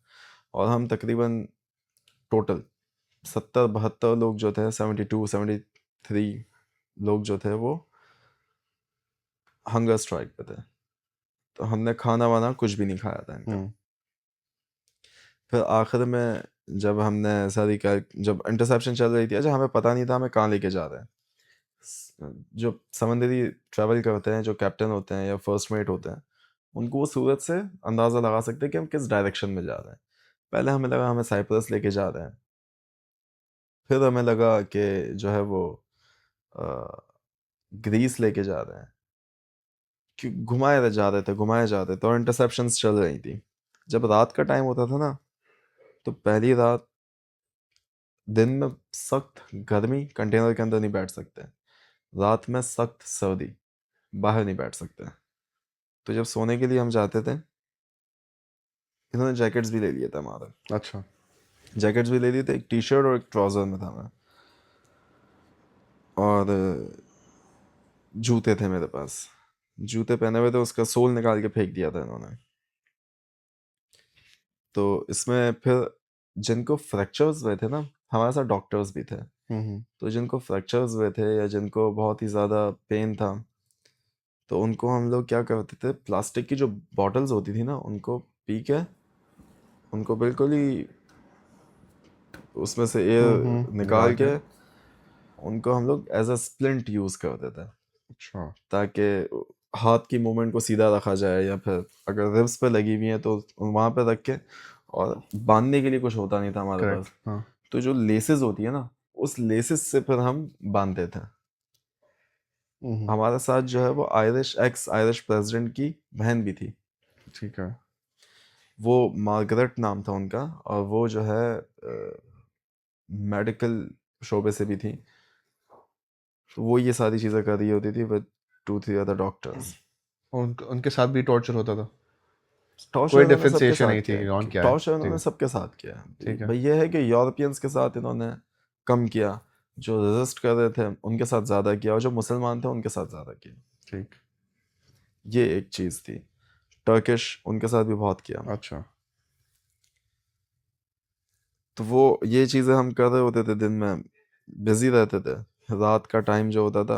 और हम तकरीबन टोटल 70-72 लोग जो थे, 72-73 लोग जो थे वो हंगर स्ट्राइक पे थे। तो हमने खाना वाना कुछ भी नहीं खाया था इनका। फिर आखिर में जब हमने जब इंटरसेप्शन चल रही थी, अच्छा हमें पता नहीं था हमें कहाँ लेके जा रहे हैं। जो समंदरी ट्रैवल करते हैं, जो कैप्टन होते हैं या फर्स्ट मेट होते हैं, उनको वो सूरत से अंदाज़ा लगा सकते हैं कि हम किस डायरेक्शन में जा रहे हैं। पहले हमें लगा हमें साइप्रस लेके जा रहे हैं, फिर हमें लगा कि जो है वो ग्रीस लेके जा रहे हैं, कि घुमाए जा रहे थे और इंटरसेप्शंस चल रही थी। जब रात का टाइम होता था ना, तो पहली रात दिन में सख्त गर्मी, कंटेनर के अंदर नहीं बैठ सकते, रात में सख्त सर्दी, बाहर नहीं बैठ सकते। तो जब सोने के लिए हम जाते थे, इन्होंने जैकेट्स भी ले लिए थे हमारे। अच्छा। जैकेट्स भी ले लिए थे, एक टी शर्ट और एक ट्राउजर में था मैं, और जूते थे मेरे पास, जूते पहने हुए थे, उसका सोल निकाल के फेंक दिया था इन्होंने। तो इसमें फिर जिनको फ्रैक्चर्स हुए थे ना, हमारे साथ डॉक्टर्स भी थे, तो जिनको फ्रैक्चर्स हुए थे या जिनको बहुत ही ज़्यादा पेन था, तो उनको हम लोग क्या करते थे, प्लास्टिक की जो बॉटल्स होती थी ना, उनको पी के उनको बिल्कुल ही उसमें से एयर निकाल के उनको हम लोग एज अ स्प्लिंट यूज़ करते थे। अच्छा। ताकि हाथ की मूवमेंट को सीधा रखा जाए, या फिर अगर रिब्स पे लगी हुई है तो वहाँ पे रख के, और बांधने के लिए कुछ होता नहीं था हमारे करेक्ट। पास, तो जो लेसेस होती है ना, उस लेसेस से फिर हम बांधते थे। हमारे साथ जो है वो एक्स आयरिश प्रेसिडेंट की बहन भी थी, ठीक है। वो मार्गरेट नाम था उनका, और वो जो है मेडिकल शोबे से भी थी, तो वो ये सारी चीज़ें कर रही होती थी विद 2-3 अदर डॉक्टर्स। उनके साथ भी टॉर्चर होता था? टॉर्चर कोई उन्होंने सबके डिफरेंशिएशन साथ नहीं किया थी है, कौन क्या है? टॉर्चर ठीक उन्होंने है। सबके साथ किया ठीक है है। भाई। ये है कि यूरोपियंस के साथ इन्होंने कम किया, जो रेजिस्ट कर रहे थे उनके साथ ज़्यादा किया, और जो मुसलमान थे उनके साथ ज़्यादा किया। ठीक। ये एक चीज़ थी। टर्किश उनके साथ भी बहुत किया। अच्छा। तो वो ये चीज़ें हम कर रहे होते थे, दिन में बिजी रहते थे। रात का टाइम जो होता था,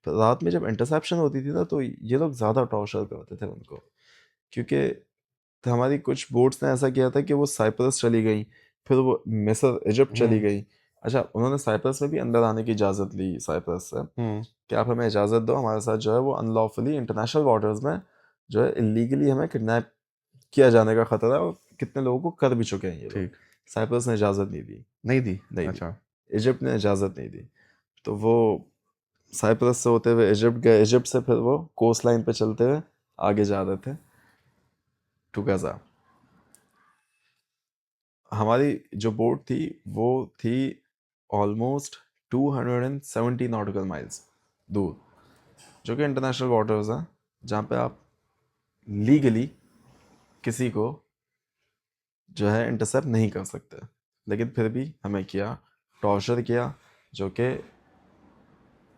तो रात में जब इंटरसेप्शन होती थी ना, तो ये लोग ज़्यादा टॉर्चर करते थे उनको, क्योंकि तो हमारी कुछ बोट्स ने ऐसा किया था कि वो साइप्रस चली गई, फिर वो मिस्र इजिप्ट चली गई। अच्छा, उन्होंने साइप्रस में भी अंदर आने की इजाज़त ली साइप्रस से, कि आप हमें इजाज़त दो, हमारे साथ जो है वो अनलॉफुली इंटरनेशनल वाटर्स में जो है इलीगली हमें किडनैप किया जाने का खतरा है, और कितने लोगों को कर भी चुके हैं ये लोग। ठीक। साइप्रस ने इजाज़त नहीं दी, नहीं दी? नहीं अच्छा। दी, इजिप्ट ने इजाज़त नहीं दी। तो वो साइप्रस से होते हुए इजिप्ट गए, इजिप्ट से फिर वो कोस्ट लाइन पे चलते हुए आगे जा रहे थे टू गाज़ा। हमारी जो बोट थी वो थी ऑलमोस्ट 270 नॉटिकल माइल्स दूर, जो कि इंटरनेशनल वाटर्स हैं, जहाँ पे आप लीगली किसी को जो है इंटरसेप्ट नहीं कर सकते। लेकिन फिर भी हमें किया, टॉर्चर किया, जो कि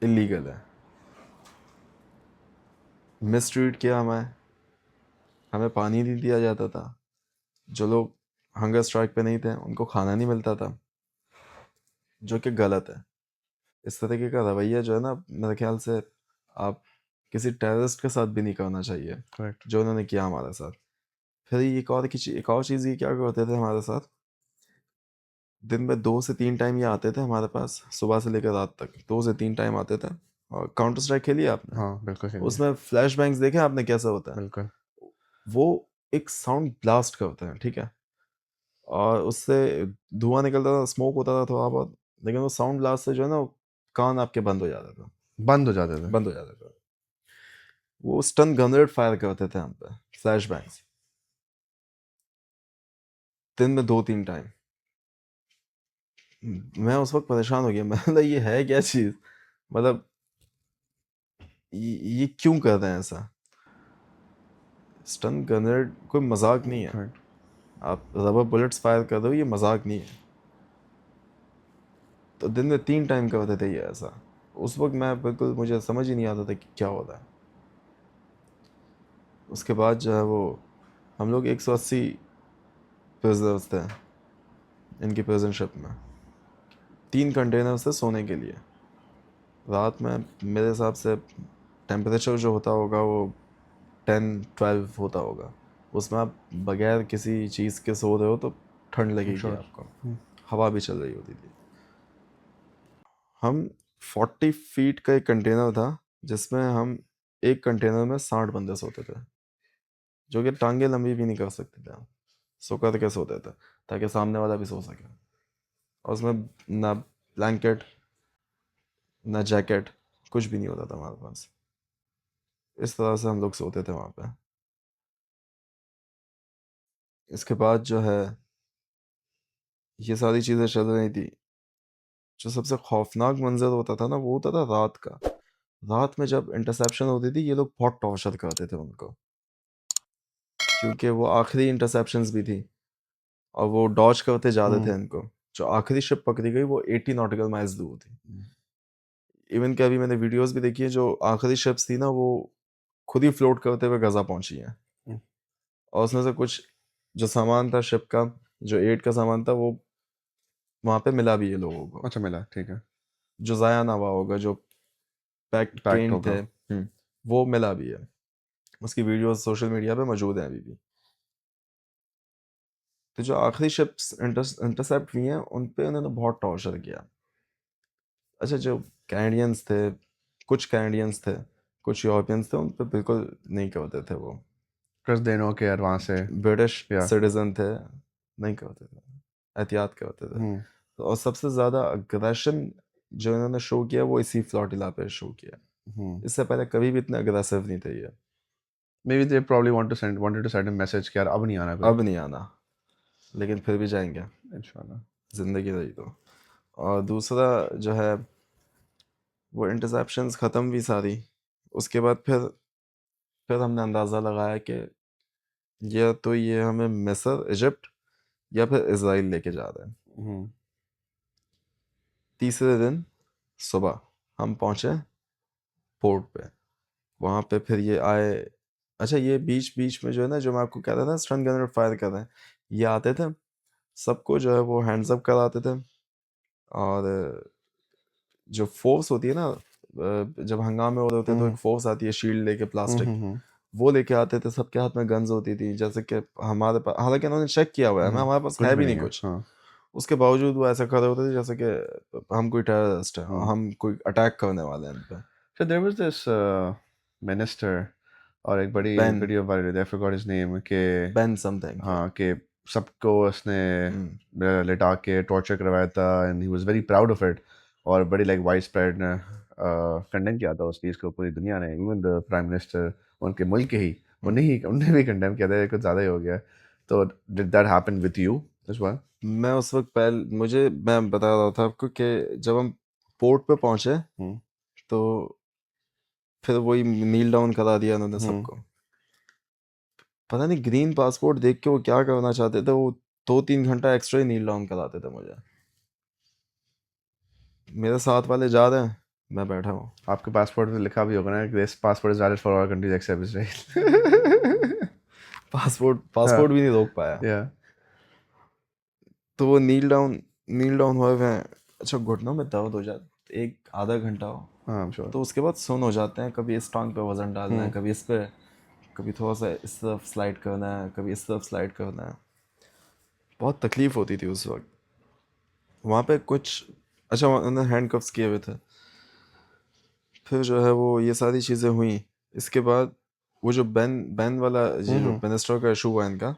इलीगल है, मिसट्रीट किया हमें पानी नहीं दिया जाता था, जो लोग हंगर स्ट्राइक पे नहीं थे उनको खाना नहीं मिलता था, जो कि गलत है। इस तरीके का रवैया जो है ना, मेरे ख्याल से आप किसी टेररिस्ट के साथ भी नहीं करना चाहिए करेक्ट। जो उन्होंने किया हमारे साथ। फिर एक और चीज़ ये क्या करते थे हमारे साथ, दिन में 2 से 3 टाइम ये आते थे हमारे पास, सुबह से लेकर रात तक 2 से 3 टाइम आते थे। और काउंटर स्ट्राइक खेली आपने? हाँ बिल्कुल खेलिए। उसमें फ्लैश बैंग्स देखे आपने कैसा होता है? बिल्कुल। वो एक साउंड ब्लास्ट करते हैं, ठीक है, और उससे धुआं निकलता था, स्मोक होता था थोड़ा बहुत, लेकिन वो साउंड ब्लास्ट से जो है ना कान आपके बंद हो जाता था, बंद हो जाते थे। बंद हो जाता था। वो स्टन गनरेट फायर करते थे हम पे, फ्लैश बैंग्स, दिन में 2-3 टाइम। मैं उस वक्त परेशान हो गया, मतलब ये है क्या चीज़, मतलब ये क्यों कर रहे हैं ऐसा? स्टन गनरेट कोई मजाक नहीं है, Correct. आप रबर बुलेट्स फायर कर दो, ये मजाक नहीं है। तो दिन में 3 टाइम करते थे ये ऐसा। उस वक्त मैं बिल्कुल, मुझे समझ ही नहीं आता था कि क्या हो रहा है। उसके बाद जो है वो हम लोग 180 प्रिजनर्स थे इनकी प्रिजन शिप में, 3 कंटेनर्स थे सोने के लिए। रात में मेरे हिसाब से टेम्परेचर जो होता होगा वो 10-12 होता होगा, उसमें आप बगैर किसी चीज़ के सो रहे हो तो ठंड लगेगी Sure. आपको, हवा भी चल रही होती थी। हम 40 फीट का एक कंटेनर था जिसमें हम एक कंटेनर में 60 बंदे सोते थे, जो कि टांगे लंबी भी नहीं कर सकते थे हम, सो करके सोते थे ताकि सामने वाला भी सो सके। और उसमें ना ब्लैंकेट ना जैकेट, कुछ भी नहीं होता था हमारे पास। इस तरह से हम लोग सोते थे वहाँ पे। इसके बाद जो है ये सारी चीज़ें चल रही थी। जो सबसे खौफनाक मंजर होता था ना वो होता था रात का। रात में जब इंटरसेप्शन होती थी ये लोग बहुत टॉर्चर करते थे उनको, क्योंकि वो आखिरी इंटरसेप्शंस भी थी और वो डॉज करते जा रहे थे इनको। जो आखिरी शिप पकड़ी गई वो 80 नॉटिकल माइल्स दूर थी। इवन कि अभी मैंने वीडियोस भी देखी है, जो आखिरी शिप्स थी ना वो खुद ही फ्लोट करते हुए गजा पहुंची हैं। और उसमें से कुछ जो सामान था शिप का, जो एड का सामान था, वो वहाँ पे मिला भी है लोगों को, अच्छा मिला, ठीक है। जो ज़ाया ना हुआ होगा, जो पैक्ड पैक्ड केन थे। होगा। वो मिला भी है, उसकी वीडियोस सोशल मीडिया पे मौजूद हैं अभी भी। तो जो आखिरी शिप्स इंटरसेप्ट हुई हैं उन पे उन्होंने बहुत टॉर्चर किया। अच्छा, जो कैनेडियंस थे, कुछ कैनेडियंस थे, कुछ यूरोपियंस थे, उन पे बिल्कुल नहीं करते थे वो। प्लस देनो के यार वहाँ से ब्रिटिश या सिटीजन थे, नहीं करते थे, एहतियात करते थे। तो और सबसे ज़्यादा अग्रेशन जो इन्होंने शो किया वो इसी फ्लोटिला पे शो किया। इससे पहले कभी भी इतने अग्रेसिव नहीं थे ये। May be they probably wanted to send a message कि यार अब नहीं आना कोई। अब नहीं आना, लेकिन फिर भी जाएंगे, इंशाल्लाह। ज़िंदगी रही तो। और दूसरा जो है वो इंटरसेप्शंस ख़त्म हुई सारी। उसके बाद फिर हमने अंदाज़ा लगाया कि या तो ये हमें मिस्र, इजिप्ट या फिर इज़राइल लेके जा रहे हैं। तीसरे दिन सुबह हम पहुँचे पोर्ट पे। वहाँ पे फिर ये आए। अच्छा, ये बीच बीच में जो है ना, जो मैं आपको कह रहा था स्टन गनर फायर कर रहे हैं, ये आते थे, सबको जो है वो हैंड्स अप कराते थे। और जो फोर्स होती है ना, जब हंगामे हो रहे होते हैं तो एक फोर्स आती है शील्ड लेके, प्लास्टिक, वो लेके आते थे। सबके हाथ में गन्स होती थी, जैसे कि हमारे पास, हालांकि उन्होंने चेक किया हुआ है, हमारे पास है भी नहीं कुछ। उसके बावजूद वो ऐसा खड़े होते थे जैसे कि हम कोई टेररिस्ट है, हम कोई अटैक करने वाले हैं इन पे। So there was this minister और एक बड़ी Ben. Video viral, I forgot his name, के Ben something, हाँ कि सबको उसने लिटा के टॉर्चर करवाया था and he was very proud of it और बड़ी like widespread कंडेम किया था उस चीज़ को पूरी दुनिया ने। इवन द प्राइम मिनिस्टर उनके मुल्क के ही उन्हें भी कंडेम किया था, ये कुछ ज़्यादा ही हो गया। तो did that happen with you as well? मैं उस वक्त मैं बता रहा था आपको कि जब हम पोर्ट पे पहुंचे तो फिर वही नील डाउन करा दिया उन्होंने सबको। पता नहीं ग्रीन पासपोर्ट देख के वो क्या करना चाहते थे, वो 2-3 घंटा एक्स्ट्रा ही नील डाउन कराते थे मुझे। मेरे साथ वाले जा रहे हैं, मैं बैठा हूँ। आपके पासपोर्ट पे लिखा भी होगा ना, this passport is valid for all countries except Israel. Passport भी नहीं रोक पाया। या तो वो नील डाउन हुए हुए हैं। अच्छा, घुटनों में दर्द हो जाता, एक आधा घंटा हो, हाँ I'm sure. तो उसके बाद सुन हो जाते हैं, कभी इस टांग पे वजन डालना है, कभी इस पे, कभी थोड़ा सा इस तरफ स्लाइड करना है, कभी इस तरफ स्लाइड करना है। बहुत तकलीफ होती थी उस वक्त वहाँ पे। कुछ अच्छा उन्होंने हैंड कफ्स किए हुए थे। फिर जो है वो ये सारी चीज़ें हुई। इसके बाद वो जो बैन वाला ये जो मिनिस्टर का इशू हुआ इनका,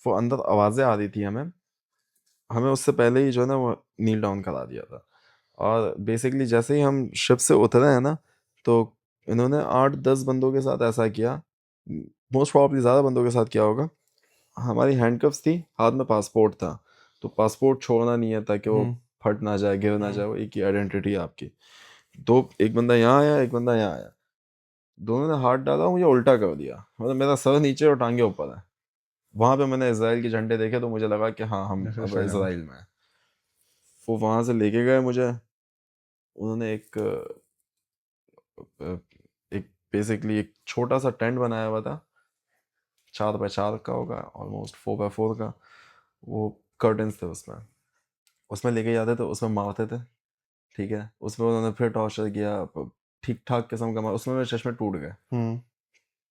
वो अंदर आवाज़ें आ रही थी हमें हमें उससे पहले ही जो है ना वो नील डाउन करा दिया था। और बेसिकली जैसे ही हम शिप से उतरे हैं ना, तो इन्होंने 8-10 बंदों के साथ ऐसा किया, मोस्ट प्रॉब्ली ज़्यादा बंदों के साथ किया होगा। हमारी हैंडकफ्स थी, हाथ में पासपोर्ट था, तो पासपोर्ट छोड़ना नहीं है ताकि वो फट ना जाए, गिर ना जाए, वो एक ही आइडेंटिटी है आपकी। दो, एक बंदा यहाँ आया, एक बंदा यहाँ आया, दोनों ने हाथ डाला, मुझे उल्टा कर दिया, मतलब मेरा सर नीचे और टांगे ऊपर है। वहाँ पे मैंने इसराइल के झंडे देखे तो मुझे लगा कि हाँ हम This is अब Israel. इसराइल में हैं। वो वहाँ से लेके गए मुझे, उन्होंने एक बेसिकली एक छोटा सा टेंट बनाया हुआ था, 4x4 का होगा, ऑलमोस्ट 4x4 का। वो कर्टन्स थे उसमें, उसमें लेके जाते थे, उसमें मारते थे, ठीक है। उसमें उन्होंने फिर टॉर्चर किया, ठीक ठाक किस्म का उसमें मेरे चश्मे टूट गए,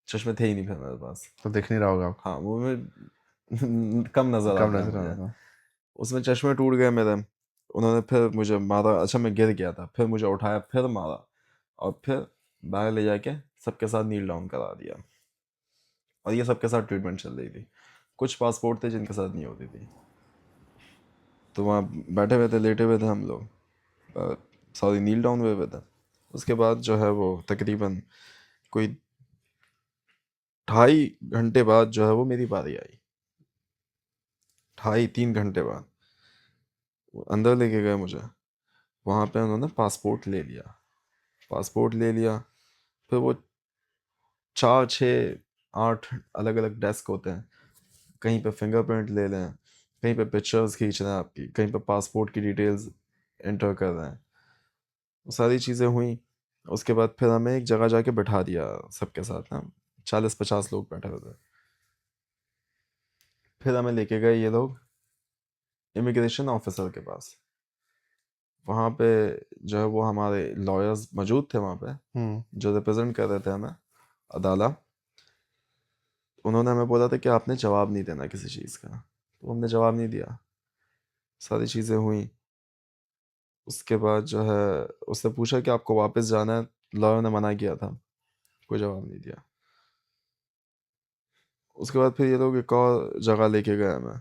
चश्मे थे ही नहीं फिर मेरे पास। तो दिख नहीं रहा होगा आपको, हाँ वो में कम नज़र कम आता है नजर आ मुझे। रहा था। उसमें चश्मे टूट गए मेरे, उन्होंने फिर मुझे मारा। अच्छा मैं गिर गया था, फिर मुझे उठाया, फिर मारा, और फिर बाहर ले जाके सबके साथ नील डाउन करा दिया। और ये सबके साथ ट्रीटमेंट चल रही थी। कुछ पासपोर्ट थे जिनके साथ नहीं होती थी, तो वहाँ बैठे हुए थे, लेटे हुए थे हम लोग, सॉरी नील डाउन हुए हुए थे। उसके बाद जो है वो तकरीबन कोई 2.5 घंटे बाद जो है वो मेरी बारी आई। 2.5-3 घंटे बाद वो अंदर लेके गए मुझे। वहाँ पे उन्होंने पासपोर्ट ले लिया, पासपोर्ट ले लिया। फिर वो 4-6-8 अलग अलग डेस्क होते हैं, कहीं पे फिंगरप्रिंट ले लें, कहीं पे पिक्चर्स खींच रहे हैं आपकी, कहीं पे पासपोर्ट की डिटेल्स एंटर कर रहे हैं। वो सारी चीज़ें हुई। उसके बाद फिर हमें एक जगह जाके बैठा दिया सबके साथ ना, 40-50 लोग बैठे हुए थे। फिर हमें लेके गए ये लोग इमिग्रेशन ऑफिसर के पास। वहाँ पे जो है वो हमारे लॉयर्स मौजूद थे वहाँ पे, जो रिप्रेजेंट कर रहे थे हमें, अदालत। उन्होंने हमें बोला था कि आपने जवाब नहीं देना किसी चीज़ का, तो हमने जवाब नहीं दिया। सारी चीज़ें हुई। उसके बाद जो है उसने पूछा कि आपको वापस जाना है, लॉयर ने मना किया था, कोई जवाब नहीं दिया। उसके बाद फिर ये लोग एक और जगह लेके गए हमें,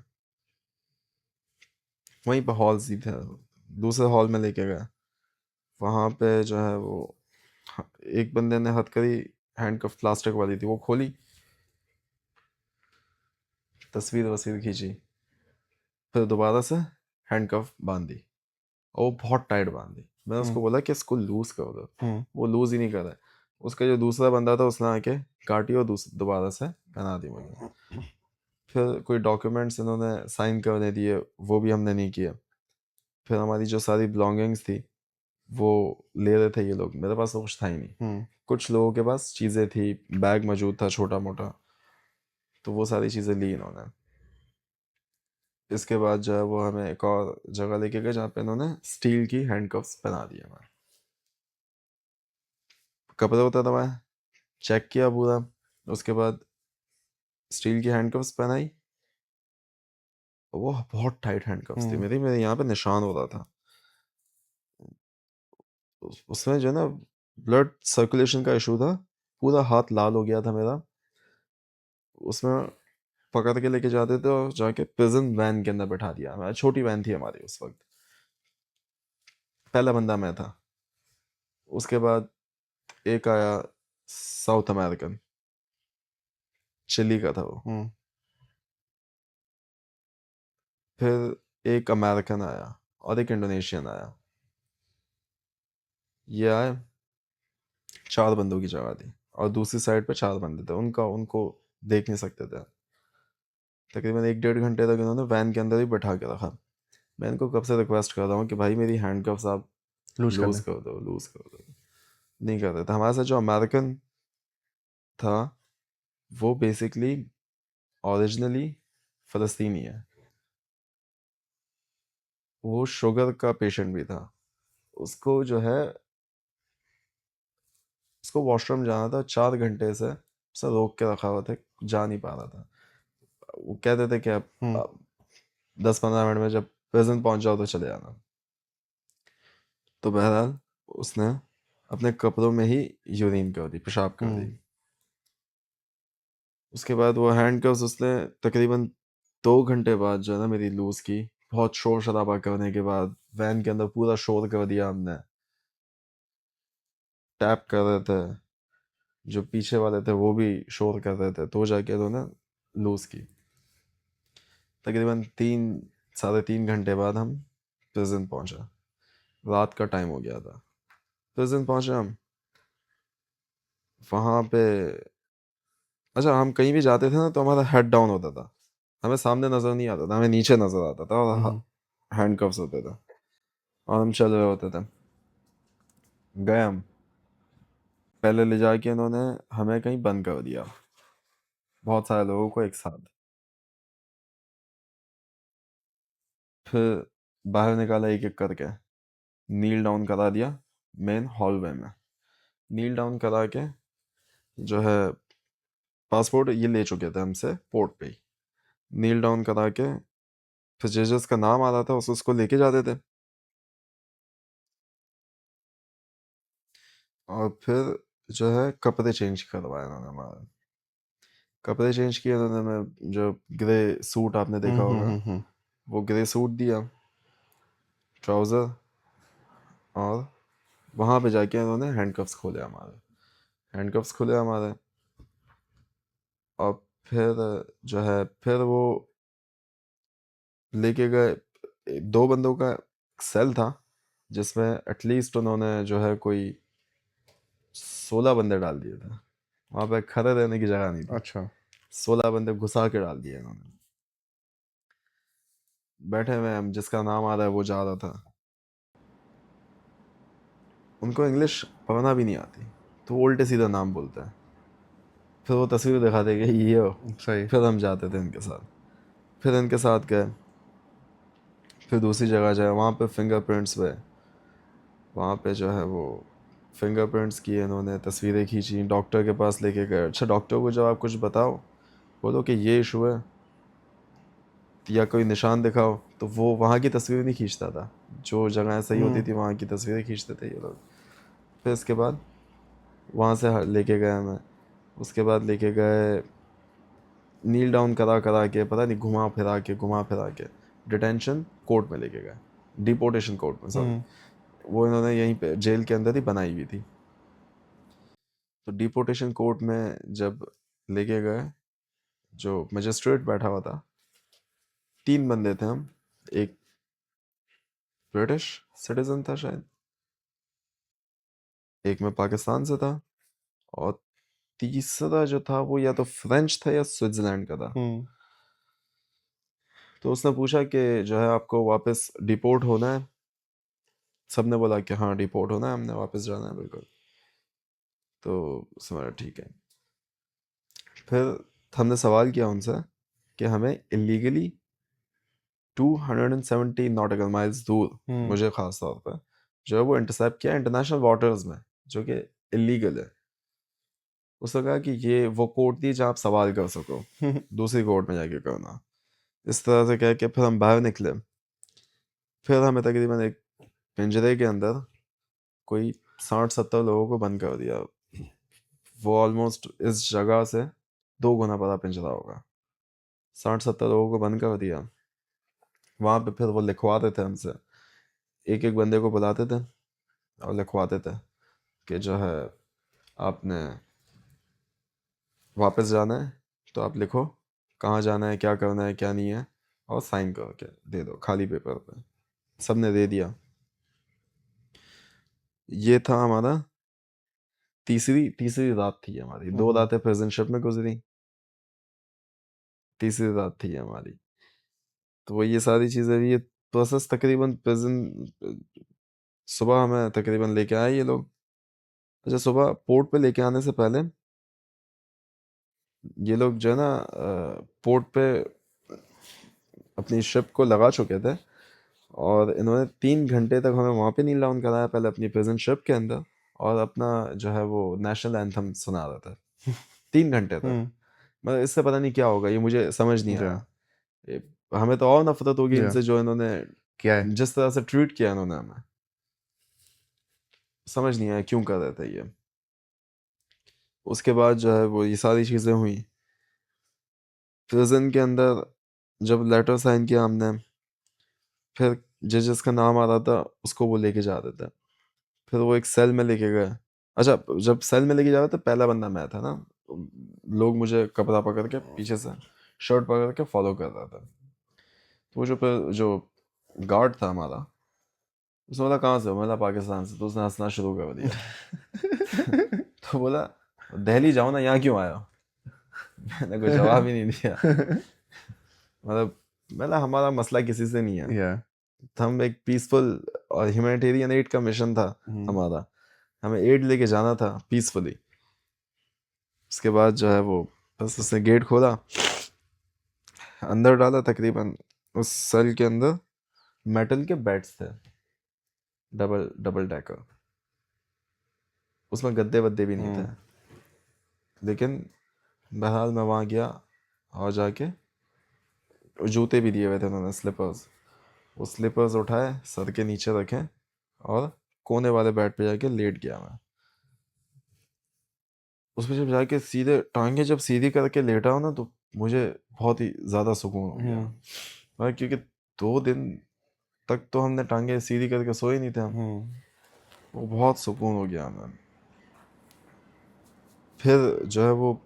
वहीं पर हॉल्स ही थे, दूसरे हॉल में लेके गए। वहाँ पे जो है वो एक बंदे ने हथकड़ी, हैंडकफ प्लास्टिक वाली थी, वो खोली, तस्वीर वस्वीर खींची, फिर दोबारा से हैंडकफ बांध दी, और वो बहुत टाइट बांध दी। मैंने उसको बोला कि इसको लूज कर दो, वो लूज ही नहीं कर रहा है। उसका जो दूसरा बंदा था उसने आके काटी और दोबारा से पहना दी मुझे। फिर कोई डॉक्यूमेंट्स इन्होंने साइन करने दिए, वो भी हमने नहीं किए। फिर हमारी जो सारी बिलोंगिंग्स थी वो ले रहे थे ये लोग, मेरे पास तो कुछ था ही नहीं। कुछ लोगों के पास चीज़ें थी, बैग मौजूद था छोटा मोटा, तो वो सारी चीज़ें ली इन्होंने। इसके बाद जो है वो हमें एक और जगह लेके गए जहाँ पे इन्होंने स्टील की हैंडकफ्स पहना दी हमें, कपड़े उतारा दबाए, चेक किया पूरा। उसके बाद स्टील की हैंडकफ्स पहनाई। वो बहुत टाइट हैंडकफ्स थी, मेरे यहाँ पे निशान हो रहा था। उसमें जो है ना ब्लड सर्कुलेशन का इशू था, पूरा हाथ लाल हो गया था मेरा। उसमें पकड़ के लेके जाते थे और जाके प्रिजन वैन के अंदर बैठा दिया हमें। छोटी वैन थी हमारी उस वक्त। पहला बंदा मैं था। उसके बाद एक आया साउथ अमेरिकन, चिली का था वो। फिर एक अमेरिकन आया और एक इंडोनेशियन आया। ये आए, 4 बंदों की जगह थी, और दूसरी साइड पे 4 बंदे थे, उनको देख नहीं सकते थे। तकरीबन 1-1.5 घंटे तक इन्होंने वैन के अंदर ही बैठा के रखा। मैं इनको कब से रिक्वेस्ट कर रहा हूँ कि भाई मेरी हैंडकफ्स आप लूज लूज कर दो, लूज कर दो, नहीं कर रहे थे। हमारे साथ जो अमेरिकन था वो बेसिकली ओरिजिनली फ़लस्तीनी है, वो शुगर का पेशेंट भी था। उसको जो है उसको वॉशरूम जाना था, 4 घंटे से उसे रोक के रखा हुआ था, जा नहीं पा रहा था। वो कहते थे कि अब 10-15 मिनट में जब प्रेजेंट पहुंच जाओ तो चले जाना। तो बहरहाल उसने अपने कपड़ों में ही यूरिन कर दी, पेशाब कर दी। उसके बाद वो हैंडकफ्स उसने तकरीबन 2 घंटे बाद जो है ना मेरी लूज की। बहुत शोर शराबा करने के बाद वैन के अंदर पूरा शोर कर दिया हमने, टैप कर रहे थे, जो पीछे वाले थे वो भी शोर कर रहे थे, तो जाके उन्होंने लूज की। तकरीबन 3-3.5 घंटे बाद हम प्रिजन पहुंचा। रात का टाइम हो गया था। प्रिजन पहुंचे हम, वहाँ पे अच्छा हम कहीं भी जाते थे ना तो हमारा हेड डाउन होता था, हमें सामने नज़र नहीं आता था, हमें नीचे नज़र आता था, और हैंडकफ्स होते थे और हम चल रहे होते थे। गए हम, पहले ले जाके इन्होंने हमें कहीं बंद कर दिया, बहुत सारे लोगों को एक साथ। फिर बाहर निकाला एक एक करके, नील डाउन करा दिया मेन हॉलवे में। नील डाउन करा के जो है पासपोर्ट ये ले चुके थे हमसे पोर्ट पे ही, नील डाउन करा के फिर जिसका नाम आ रहा था उसको लेके जाते थे। और फिर जो है कपड़े चेंज करवाए उन्होंने हमारे, कपड़े चेंज किए उन्होंने। मैं जो ग्रे सूट आपने देखा होगा वो ग्रे सूट दिया, ट्राउज़र, और वहाँ पे जाके उन्होंने हैंडकफ्स खोले हमारे, हैंडकफ्स खुले हमारे। और फिर जो है फिर वो लेके गए, 2 बंदों का सेल था जिसमें एटलीस्ट उन्होंने जो है कोई 16 बंदे डाल दिए थे। वहाँ पे खड़े रहने की जगह नहीं थी। अच्छा 16 बंदे घुसा के डाल दिए उन्होंने। बैठे हुए हम, जिसका नाम आ रहा है वो जा रहा था। उनको इंग्लिश पढ़ना भी नहीं आती तो वो उल्टे सीधा नाम बोलते हैं। फिर वो तस्वीर दिखाते कि ये हो। सही। फिर हम जाते थे इनके साथ, फिर इनके साथ गए, फिर दूसरी जगह जाए, वहाँ पे फिंगरप्रिंट्स हुए। वहाँ पे जो है वो फिंगरप्रिंट्स किए इन्होंने, तस्वीरें खींची, डॉक्टर के पास लेके गए। अच्छा डॉक्टर को जब आप कुछ बताओ, बोलो कि ये इशू है या कोई निशान दिखाओ, तो वो वहाँ की तस्वीर नहीं खींचता था, जो जगह सही होती थी वहाँ की तस्वीरें खींचते थे ये लोग। फिर इसके बाद वहाँ से लेके गए हमें। उसके बाद लेके गए, नील डाउन करा करा के, पता नहीं घुमा फिरा के डिटेंशन कोर्ट में लेके गए, डिपोर्टेशन कोर्ट में, सॉरी। वो इन्होंने यहीं पे जेल के अंदर ही बनाई हुई थी। तो डिपोर्टेशन कोर्ट में जब लेके गए, जो मजिस्ट्रेट बैठा हुआ था, 3 बंदे थे हम, एक ब्रिटिश सिटीजन था शायद, एक में पाकिस्तान से था, और तीसरा जो था वो या तो फ्रेंच था या स्विट्जरलैंड का था। तो उसने पूछा कि जो है आपको वापस डिपोर्ट होना है। सबने बोला कि हाँ डिपोर्ट होना है, हमने वापस जाना है बिल्कुल। तो उसने बोला ठीक है। फिर हमने सवाल किया उनसे कि हमें इलीगली 270 नॉटिकल माइल्स दूर, मुझे खास तौर पर जो है वो इंटरसेप्ट किया इंटरनेशनल वाटर्स में, जो कि इलीगल है। उसने कहा कि ये वो कोर्ट थी जहाँ आप सवाल कर सको, दूसरी कोर्ट में जाके करना। इस तरह से कह के फिर हम बाहर निकले। फिर हमें तकरीबन एक पिंजरे के अंदर कोई 60-70 लोगों को बंद कर दिया। वो ऑलमोस्ट इस जगह से 2 गुना बड़ा पिंजरा होगा। 60-70 लोगों को बंद कर दिया। वहाँ पे फिर वो लिखवाते थे हमसे, एक एक बंदे को बुलाते थे और लिखवाते थे कि जो है आपने वापस जाना है तो आप लिखो कहाँ जाना है, क्या करना है, क्या नहीं है, और साइन करके दे दो खाली पेपर पे। सबने दे दिया। ये था हमारा तीसरी तीसरी रात थी हमारी। 2 रातें प्रिजन शिप में गुजरी, तीसरी रात थी हमारी। तो वो ये सारी चीज़ें, ये प्रोसेस तकरीबन प्रिजन, सुबह हमें तकरीबन लेके आए ये लोग। अच्छा सुबह पोर्ट पे लेके आने से पहले ये लोग जो है ना पोर्ट पे अपनी शिप को लगा चुके थे, और इन्होंने 3 घंटे तक हमें वहाँ पे नील डाउन कराया, पहले अपनी प्रिजन शिप के अंदर, और अपना जो है वो नेशनल एंथम सुना रहा था 3 घंटे तक। मतलब इससे पता नहीं क्या होगा, ये मुझे समझ नहीं आया। ये- हमें तो और नफरत होगी इनसे, जो इन्होंने क्या है? जिस तरह से ट्रीट किया इन्होंने हमें, समझ नहीं आया क्यों कर रहे थे ये। उसके बाद जो है वो ये सारी चीज़ें हुई। प्रिजन के अंदर जब लेटर साइन किया हमने, फिर जजेस का नाम आ रहा था, उसको वो लेके जा रहे थे। फिर वो एक सेल में लेके गए। अच्छा, जब सेल में लेके जा रहे थे, पहला बंदा मैं था ना, लोग मुझे कपड़ा पकड़ के पीछे से शर्ट पकड़ के फॉलो कर रहा था। तो वो जो गार्ड था हमारा, उसने बोला कहाँ से हो? बोला पाकिस्तान से। तो उसने हंसना शुरू कर दिया। तो बोला दिल्ली जाओ ना, यहाँ क्यों आया? मैंने कोई जवाब ही नहीं दिया। मतलब हमारा मसला किसी से नहीं है। हम एक पीसफुल और ह्यूमैनिटेरियन एड का मिशन था हमारा, हमें एड लेके जाना था पीसफुली। उसके बाद जो है वो बस उसने गेट खोला, अंदर डाला। तकरीबन उस सेल के अंदर मेटल के बेड्स थे, डबल डबल डेकर। उसमें गद्दे वद्दे भी नहीं थे। लेकिन बहरहाल मैं वहाँ गया और जाके जूते भी दिए हुए थे उन्होंने, स्लीपर्स। वो स्लीपर्स उठाए, सर के नीचे रखे और कोने वाले बेड पे जाके लेट गया मैं। उसमें जब जाके सीधे टांगे जब सीधी करके लेटा हूँ ना, तो मुझे बहुत ही ज़्यादा सुकून हो गया। क्योंकि 2 दिन तक तो हमने टांगे सीधी करके सोए नहीं थे हम। वो बहुत सुकून हो गया हमें। फिर जो है वो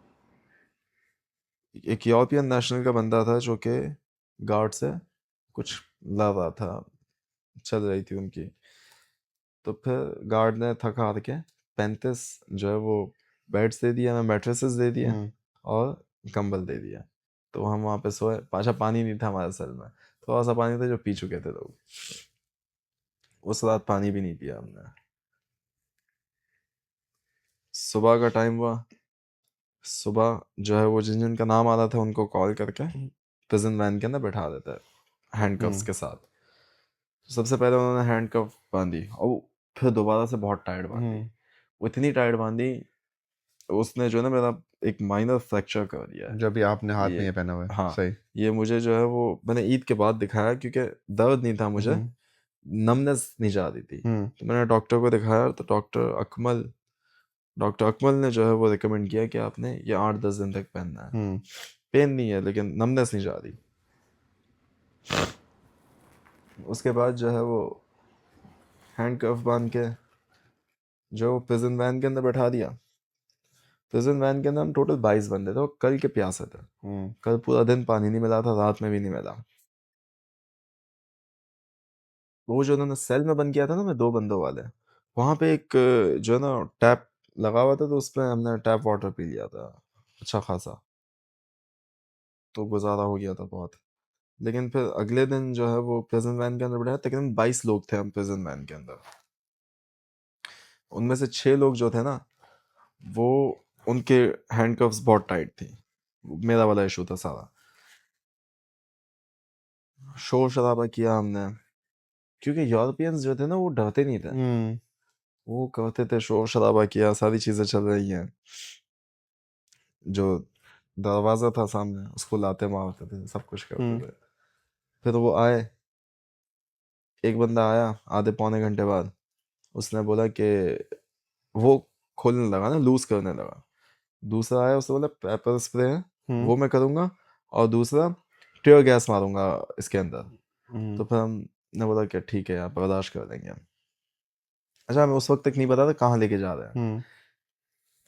एक यूरोपियन नेशनल का बंदा था जो कि गार्ड से कुछ लड़ रहा था, चल रही थी उनकी। तो फिर गार्ड ने थक हार के 35 जो है वो बेड्स दे दिया, हमें मैट्रेसेस दे दिए और कंबल दे दिया। तो हम वहाँ पे सोए। पाछा पानी नहीं था हमारे सेल में, थोड़ा सा पानी था जो पी चुके थे लोग। उस रात पानी भी नहीं पिया हमने। सुबह का टाइम हुआ। सुबह जो है वो जिन जिन का नाम आ रहा था उनको कॉल करके प्रिजन वैन के अंदर बैठा देता है हैंडकफ्स के साथ। तो सबसे पहले उन्होंने हैंडकफ बांधी और फिर दोबारा से बहुत टाइट बांधी। वो इतनी टाइट बांधी, उसने जो है ना मेरा एक माइनर फ्रैक्चर कर दिया है। जब भी आपने हाथ में ये ये पहना हुआ है। हाँ, सही। ये मुझे जो है वो मैंने ईद के बाद दिखाया, क्योंकि दर्द नहीं था मुझे, नमनेस नहीं जा रही थी। तो मैंने डॉक्टर को दिखाया, तो डॉक्टर अकमल ने जो है वो रिकमेंड किया कि आपने ये 8-10 दिन तक पहनना है। पेन नहीं है लेकिन नमनेस नहीं जा रही। उसके बाद जो है वो हैंडकफ बांध के जो प्रिजन वैन के अंदर बैठा दिया। प्रिजन वैन के अंदर हम टोटल 22 बंदे थे और कल के प्यासे थे। कल पूरा दिन पानी नहीं मिला था, रात में भी नहीं मिला। वो जो उन्होंने सेल में बंद किया था ना, मैं 2 बंदों वाले, वहाँ पे एक जो है ना टैप लगा हुआ था, तो उसमें हमने टैप वाटर पी लिया था अच्छा खासा। तो गुजारा हो गया था बहुत। लेकिन फिर अगले दिन जो है वो प्रिजन वैन के अंदर बैठा, तकरीबन 22 लोग थे हम प्रिजन वैन के अंदर। उनमें से 6 लोग जो थे ना, वो उनके हैंडकफ्स बहुत टाइट थी। मेरा वाला इशू था सारा। शोर शराबा किया हमने, क्योंकि यूरोपियंस जो थे ना वो डरते नहीं थे। वो कहते थे शोर शराबा किया, सारी चीज़ें चल रही हैं। जो दरवाज़ा था सामने उसको लाते मारते थे, सब कुछ करते थे। फिर वो आए, एक बंदा आया आधे पौने घंटे बाद। उसने बोला कि वो खोलने लगा ना, लूज करने लगा। दूसरा आया, उसने बोला पेपर स्प्रे है वो मैं करूँगा, और दूसरा टीयर गैस मारूंगा इसके अंदर। तो फिर हमने बोला कि ठीक है यार, बर्दाश्त कर लेंगे हम। अच्छा, हमें उस वक्त तक नहीं पता था कहाँ लेके जा रहे हैं।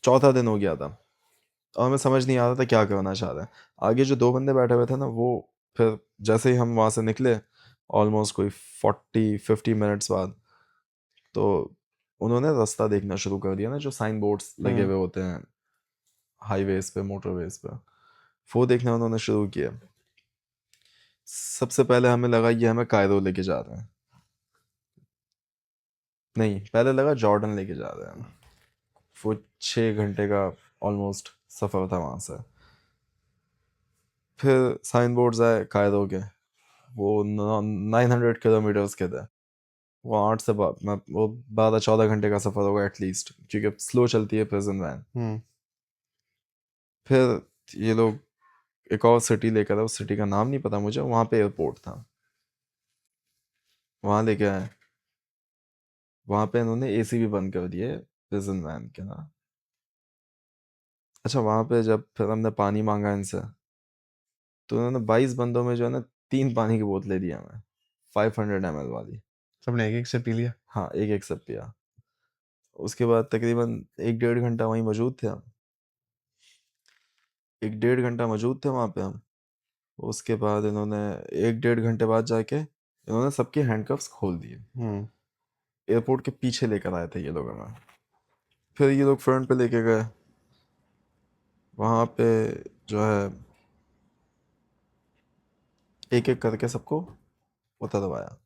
चौथा दिन हो गया था और हमें समझ नहीं आ रहा था क्या करना चाह रहे हैं। आगे जो 2 बंदे बैठे हुए थे ना, वो फिर जैसे ही हम वहाँ से निकले, ऑलमोस्ट कोई 40-50 मिनट्स बाद, तो उन्होंने रास्ता देखना शुरू कर दिया ना, जो साइन बोर्ड्स लगे हुए होते हैं हाईवेज पे, मोटरवेज पे, वो देखना उन्होंने शुरू किया। सबसे पहले हमें लगा ये हमें कायरो लेके जा रहे हैं। नहीं, पहले लगा जॉर्डन लेके जा रहे हैं। वो 6 घंटे का ऑलमोस्ट सफ़र था वहाँ से। फिर साइन बोर्ड्स आए कायरो के, वो 900 किलोमीटर्स के थे। वो 8 से वो 12-14 घंटे का सफ़र होगा एटलीस्ट, क्योंकि स्लो चलती है प्रिजन वैन। फिर ये लोग एक और सिटी लेकर आए, उस सिटी का नाम नहीं पता मुझे, वहाँ पे एयरपोर्ट था, वहाँ लेके आए। वहाँ पे इन्होंने एसी भी बंद कर दिए प्रिजन वैन के ना। अच्छा, वहाँ पे जब फिर हमने पानी मांगा इनसे, तो उन्होंने 22 बंदों में जो है ना 3 पानी की बोतलें दी हमें, 500 ml वाली। सबने एक एक से पी लिया। हाँ, एक एक सब पिया। उसके बाद तकरीबन 1-1.5 घंटा वहीं मौजूद थे हम, 1-1.5 घंटा मौजूद थे वहाँ पे हम। उसके बाद इन्होंने 1-1.5 घंटे बाद जाके इन्होंने सबके हैंडकफ्स खोल दिए। एयरपोर्ट के पीछे लेकर आए थे ये लोग हमें। फिर ये लोग फ्रंट पे लेके गए, वहाँ पे जो है एक एक करके सबको उतरवाया,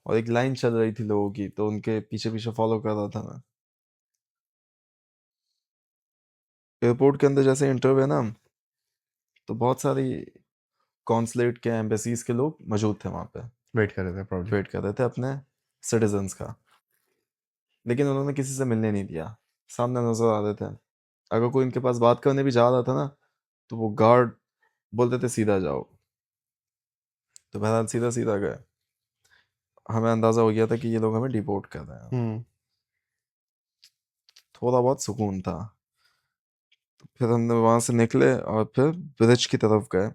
और एक लाइन चल रही थी लोगों की, तो उनके पीछे पीछे फॉलो कर रहा था मैं। एयरपोर्ट के अंदर जैसे इंटर हुए ना, तो बहुत सारी कॉन्सुलेट के, एम्बेसीज के लोग मौजूद थे वहाँ पे, वेट कर रहे थे प्रॉब्लम। वेट कर रहे थे अपने सिटीजन्स का। लेकिन उन्होंने किसी से मिलने नहीं दिया, सामने नजर आ रहे थे। अगर कोई इनके पास बात करने भी जा रहा था ना, तो वो गार्ड बोलते थे सीधा जाओ। तो बहरहाल सीधा सीधा गए। हमें अंदाजा हो गया था कि ये लोग हमें डिपोर्ट कर रहे हैं। थोड़ा बहुत सुकून था। तो फिर हमने वहां से निकले और फिर ब्रिज की तरफ गए।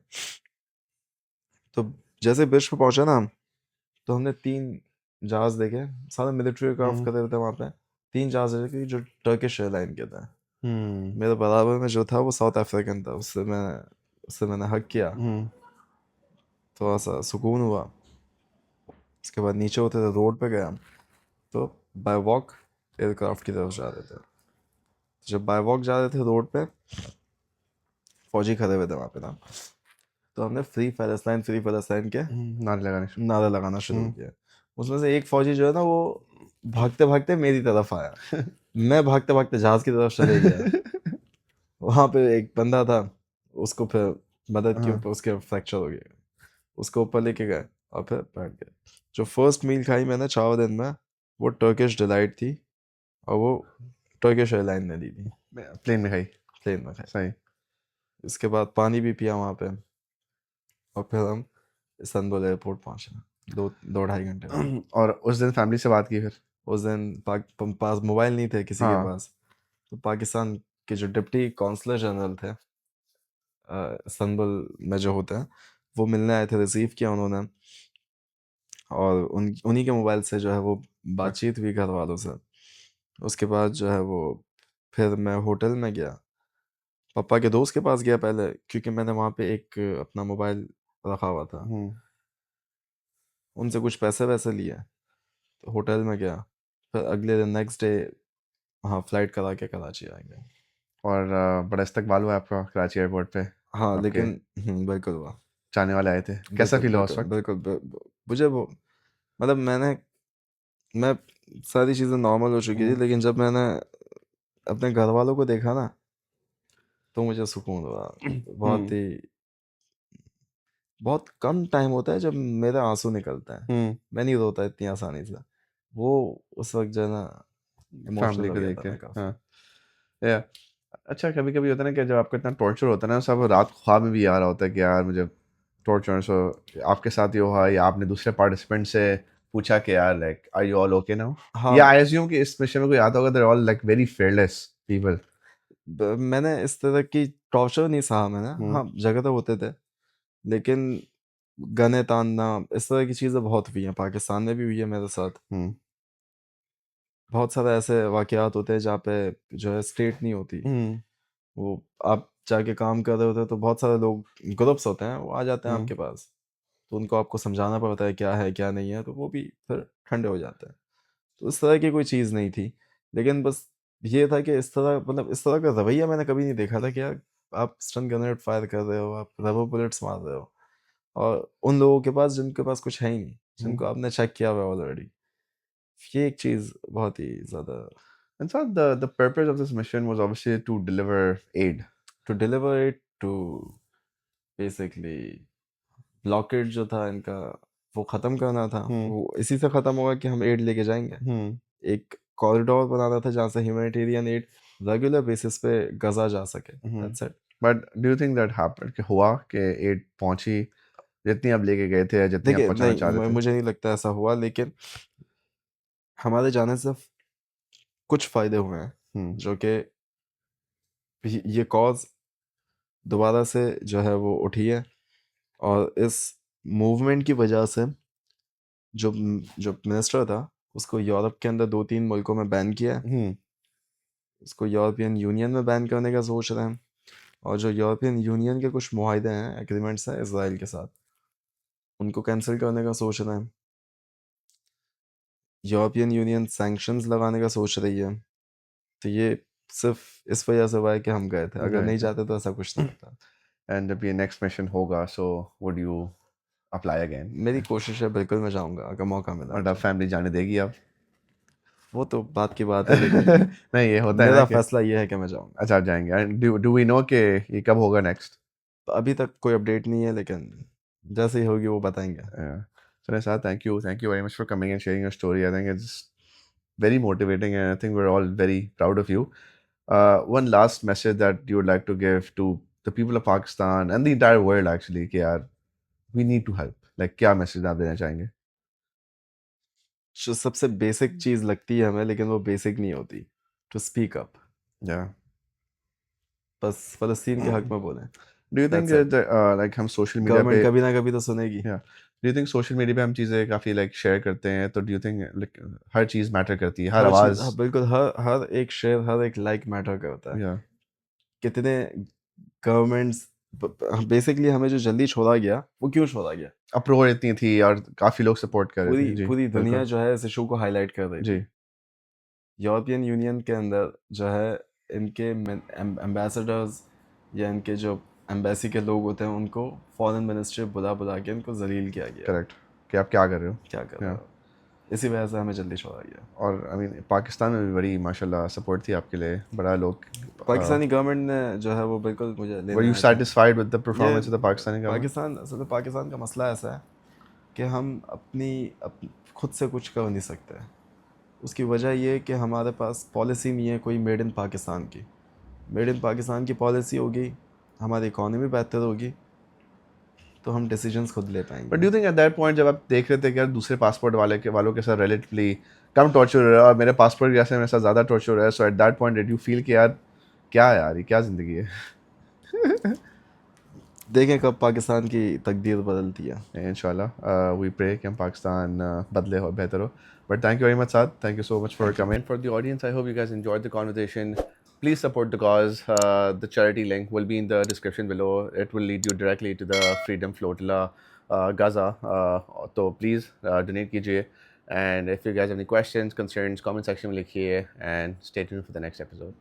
तो जैसे ब्रिज पे पहुंचे ना, तो हमने 3 जहाज देखे, सारे मिलिट्री एयरक्राफ्ट कर रहे थे वहाँ पे। 3 जहाज देखे जो टर्किश एयरलाइन के थे। मेरे बराबर में जो था वो साउथ अफ्रीकन था, उससे मैंने हक किया, थोड़ा सा सुकून हुआ। उसके बाद नीचे होते थे, रोड पे गया, तो बाय वॉक एयरक्राफ्ट की तरफ जा रहे थे। जब बाय वॉक जा रहे थे रोड पे, फौजी खड़े हुए थे वहाँ पे ना, तो हमने फ्री पैलेस्टाइन के नारे लगाना शुरू किया। उसमें से एक फौजी जो है ना, वो भागते भागते मेरी तरफ आया। मैं भागते भागते जहाज की तरफ चले गया। वहाँ पे एक बंदा था, उसको फिर मदद की, उसके फ्रैक्चर हो गया, उसको ऊपर लेके गए और फिर बैठ गए। जो फर्स्ट मील खाई मैंने 4 दिन में, वो टर्किश डिलाइट थी, और वो टर्किश एयरलाइन ने दी थी। प्लेन में खाई। सही। इसके बाद पानी भी पिया वहाँ पे, और फिर हम इस्तांबुल एयरपोर्ट पहुँचे 2-2.5 घंटे में। और उस दिन फैमिली से बात की फिर? उस दिन पास मोबाइल नहीं थे किसी के पास, तो पाकिस्तान के जो डिप्टी कौंसलर जनरल थे इस्तांबुल में जो होते हैं, वो मिलने आए थे, रिसीव किया उन्होंने, और उन्हीं के मोबाइल से जो है वो बातचीत हुई घर वालों से। उसके बाद जो है वो फिर मैं होटल में गया, पापा के दोस्त के पास गया पहले, क्योंकि मैंने वहाँ पे एक अपना मोबाइल रखा हुआ था। उनसे कुछ पैसे वैसे लिए, तो होटल में गया। फिर अगले दिन नेक्स्ट डे हाँ फ्लाइट करा के कराची आ गए। और बड़ा इस्तकबाल हुआ आपका कराची एयरपोर्ट पे? हाँ, आपके लेकिन बिल्कुल हुआ। चाहने वाले आए थे, कैसा बिल्कुल फील हुआ उस बिल्कुल वक्त? बिल्कुल मुझे वो, मतलब मैं सारी चीज़ें नॉर्मल हो चुकी थी, लेकिन जब मैंने अपने घर वालों को देखा ना, तो मुझे सुकून हुआ। बहुत कम टाइम होता है जब मेरे आंसू निकलते हैं। मैं नहीं रोता इतनी आसानी से। वो उस वक्त जो है ना, इमोशनल फैमिली हो को गया देख था के। मैं काफ़ी। हाँ। या अच्छा, कभी कभी होता है ना कि जब आपको इतना टॉर्चर होता है ना, सब रात ख्वाब में भी आ रहा होता है कि यार मुझे टॉर्चर। सो आपके साथ ये हुआ, या आपने दूसरे पार्टिसिपेंट से पूछा कि यार like are you all okay now? हाँ, या आई अज्यूम कि इस मिशन में कोई आता होगा, they all like very fearless people. मैंने इस तरह की टॉर्चर नहीं सहा मैंने। हाँ, जगह तो होते थे, लेकिन गने तानना, इस तरह की चीज़ें बहुत हुई हैं, पाकिस्तान में भी हुई है मेरे साथ। बहुत सारे ऐसे वाक़यात होते हैं जहाँ पे जो है स्टेट नहीं होती, वो आप जाके काम कर रहे होते हैं, तो बहुत सारे लोग, ग्रुप्स होते हैं, वो आ जाते हैं आपके पास, तो उनको आपको समझाना पड़ता है क्या नहीं है, तो वो भी फिर ठंडे हो जाते हैं। तो इस तरह की कोई चीज़ नहीं थी, लेकिन बस ये था कि इस तरह, मतलब इस तरह का रवैया मैंने कभी नहीं देखा था कि यार आप स्टन ग्रेनेड फायर कर रहे हो, आप रबर बुलेट्स मार रहे हो, और उन लोगों के पास जिनके पास कुछ है ही नहीं, जिनको आपने चेक किया हुआ है ऑलरेडी। ये एक चीज़ बहुत ही ज़्यादा। And so the purpose of this mission was obviously to deliver aid. To deliver it to basically blockade जो था इनका वो ख़त्म करना था। वो इसी से ख़त्म होगा कि हम एड लेके जाएंगे। एक कॉरिडोर बनाना था जहाँ से ह्यूमैनिटेरियन एड रेगुलर बेसिस पे गजा जा सके। That's it. But do you think that happened कि हुआ कि एड पहुंची जितनी आप लेके गए थे या जितनी आप देखिए पहुंचाना चाह नहीं, रहे थे? मुझे नहीं लगता ऐसा हुआ, लेकिन हमारे जाने से कुछ फ़ायदे हुए हैं जो कि ये कॉज दोबारा से जो है वो उठी है, और इस मूवमेंट की वजह से जो जो मिनिस्टर था उसको यूरोप के अंदर 2-3 मुल्कों में बैन किया है। इसको यूरोपियन यूनियन में बैन करने का सोच रहे हैं, और जो यूरोपियन यूनियन के कुछ मुआहदे हैं, एग्रीमेंट्स हैं इसराइल के साथ, उनको कैंसिल करने का सोच रहे हैं। यूरोपियन यूनियन सैंक्शंस लगाने का सोच रही है। तो ये सिर्फ इस वजह से हुआ है कि हम गए थे, अगर नहीं जाते तो ऐसा कुछ नहीं होता। एंड जब ये नेक्स्ट मिशन होगा so would you apply again? मेरी कोशिश है, बिल्कुल मैं जाऊंगा अगर मौका मिला और तो। अब फैमिली जाने देगी अब? वो तो बात की बात है, लेकिन नहीं, ये होता है ना मेरा कि फैसला ये है कि मैं जाऊंगा। अच्छा, आप जाएंगे। एंड डू वी नो कि ये कब होगा नेक्स्ट? तो अभी तक कोई अपडेट नहीं है, लेकिन जैसे ही होगी वो बताएंगे। So Nisar, thank you very much for coming and sharing your story. I think it's very motivating, and I think we're all very proud of you. One last message that you would like to give to the people of Pakistan and the entire world, actually, कि यार we need to help. Like क्या message आप देना चाहेंगे? जो सबसे basic चीज़ लगती है हमें, लेकिन वो बेसिक नहीं होती, टू स्पीक अप। Yeah. बस फ़लस्तीन के हक में बोलें। Do you think That's it. that like हम social media गवर्नमेंट पे कभी ना कभी तो सुनेगी। yeah, do you think social media पे हम चीज़ें काफ़ी like share करते हैं, तो do you think like her cheese matter करती है, हर हर चीज़, आवाज़? हाँ बिल्कुल, हर एक शेयर, हर एक लाइक मैटर करता है। Yeah. कितने गवर्नमेंट्स, बेसिकली हमें जो जल्दी छोड़ा गया, वो क्यों छोड़ा गया? अप्रोच इतनी थी और काफ़ी लोग सपोर्ट कर रहे थे। पूरी जी, पूरी दुनिया बिल्कुल। जो है इस इशू को हाईलाइट कर रही जी। थी। यूरोपियन यूनियन के अंदर जो है इनके एम्बेसडर्स या इनके जो एम्बेसी के लोग होते हैं, उनको फॉरेन मिनिस्ट्री बुला बुला के इनको जलील किया गया। करेक्ट, कि आप क्या कर रहे हो? क्या कर रहे हो? इसी वजह से हमें जल्दी छोड़ा गया। और आई मीन पाकिस्तान में भी बड़ी माशाल्लाह सपोर्ट थी आपके लिए, बड़ा लोग। पाकिस्तानी गवर्नमेंट ने जो है वो बिल्कुल मुझे लेने वर यू आए थे। सेटिस्फाइड विद द परफॉर्मेंस ये of the Pakistani government? Pakistan, असल में पाकिस्तान का मसला ऐसा है कि हम खुद से कुछ कर नहीं सकते। उसकी वजह ये है कि हमारे पास पॉलिसी नहीं है कोई मेड इन पाकिस्तान की। मेड इन पाकिस्तान की पॉलिसी होगी, हमारी इकॉनमी बेहतर होगी, तो हम डिसीजंस खुद ले पाएंगे। But do you think eight that point जब आप देख रहे थे कि यार दूसरे पासपोर्ट वालों के साथ रिलेटिवली कम टॉर्चर हो रहा है और मेरे पासपोर्ट की वजह से मेरे साथ ज़्यादा टॉर्चर हो रहा है, so at that point did you feel कि यार क्या यार ये क्या ज़िंदगी है? देखें कब पाकिस्तान की तकदीर बदलती है। इंशाल्लाह वी प्रे कि हम पाकिस्तान बदले हो, बेहतर हो. But thank you very much, Saad. Thank you so much for coming. For the audience, I hope you guys enjoyed the conversation. Please support the cause. The charity link will be in the description below. It will lead you directly to the Freedom Flotilla Gaza. So please donate kijiye. And if you guys have any questions, concerns, comment section में लिखिए, and stay tuned for the next episode.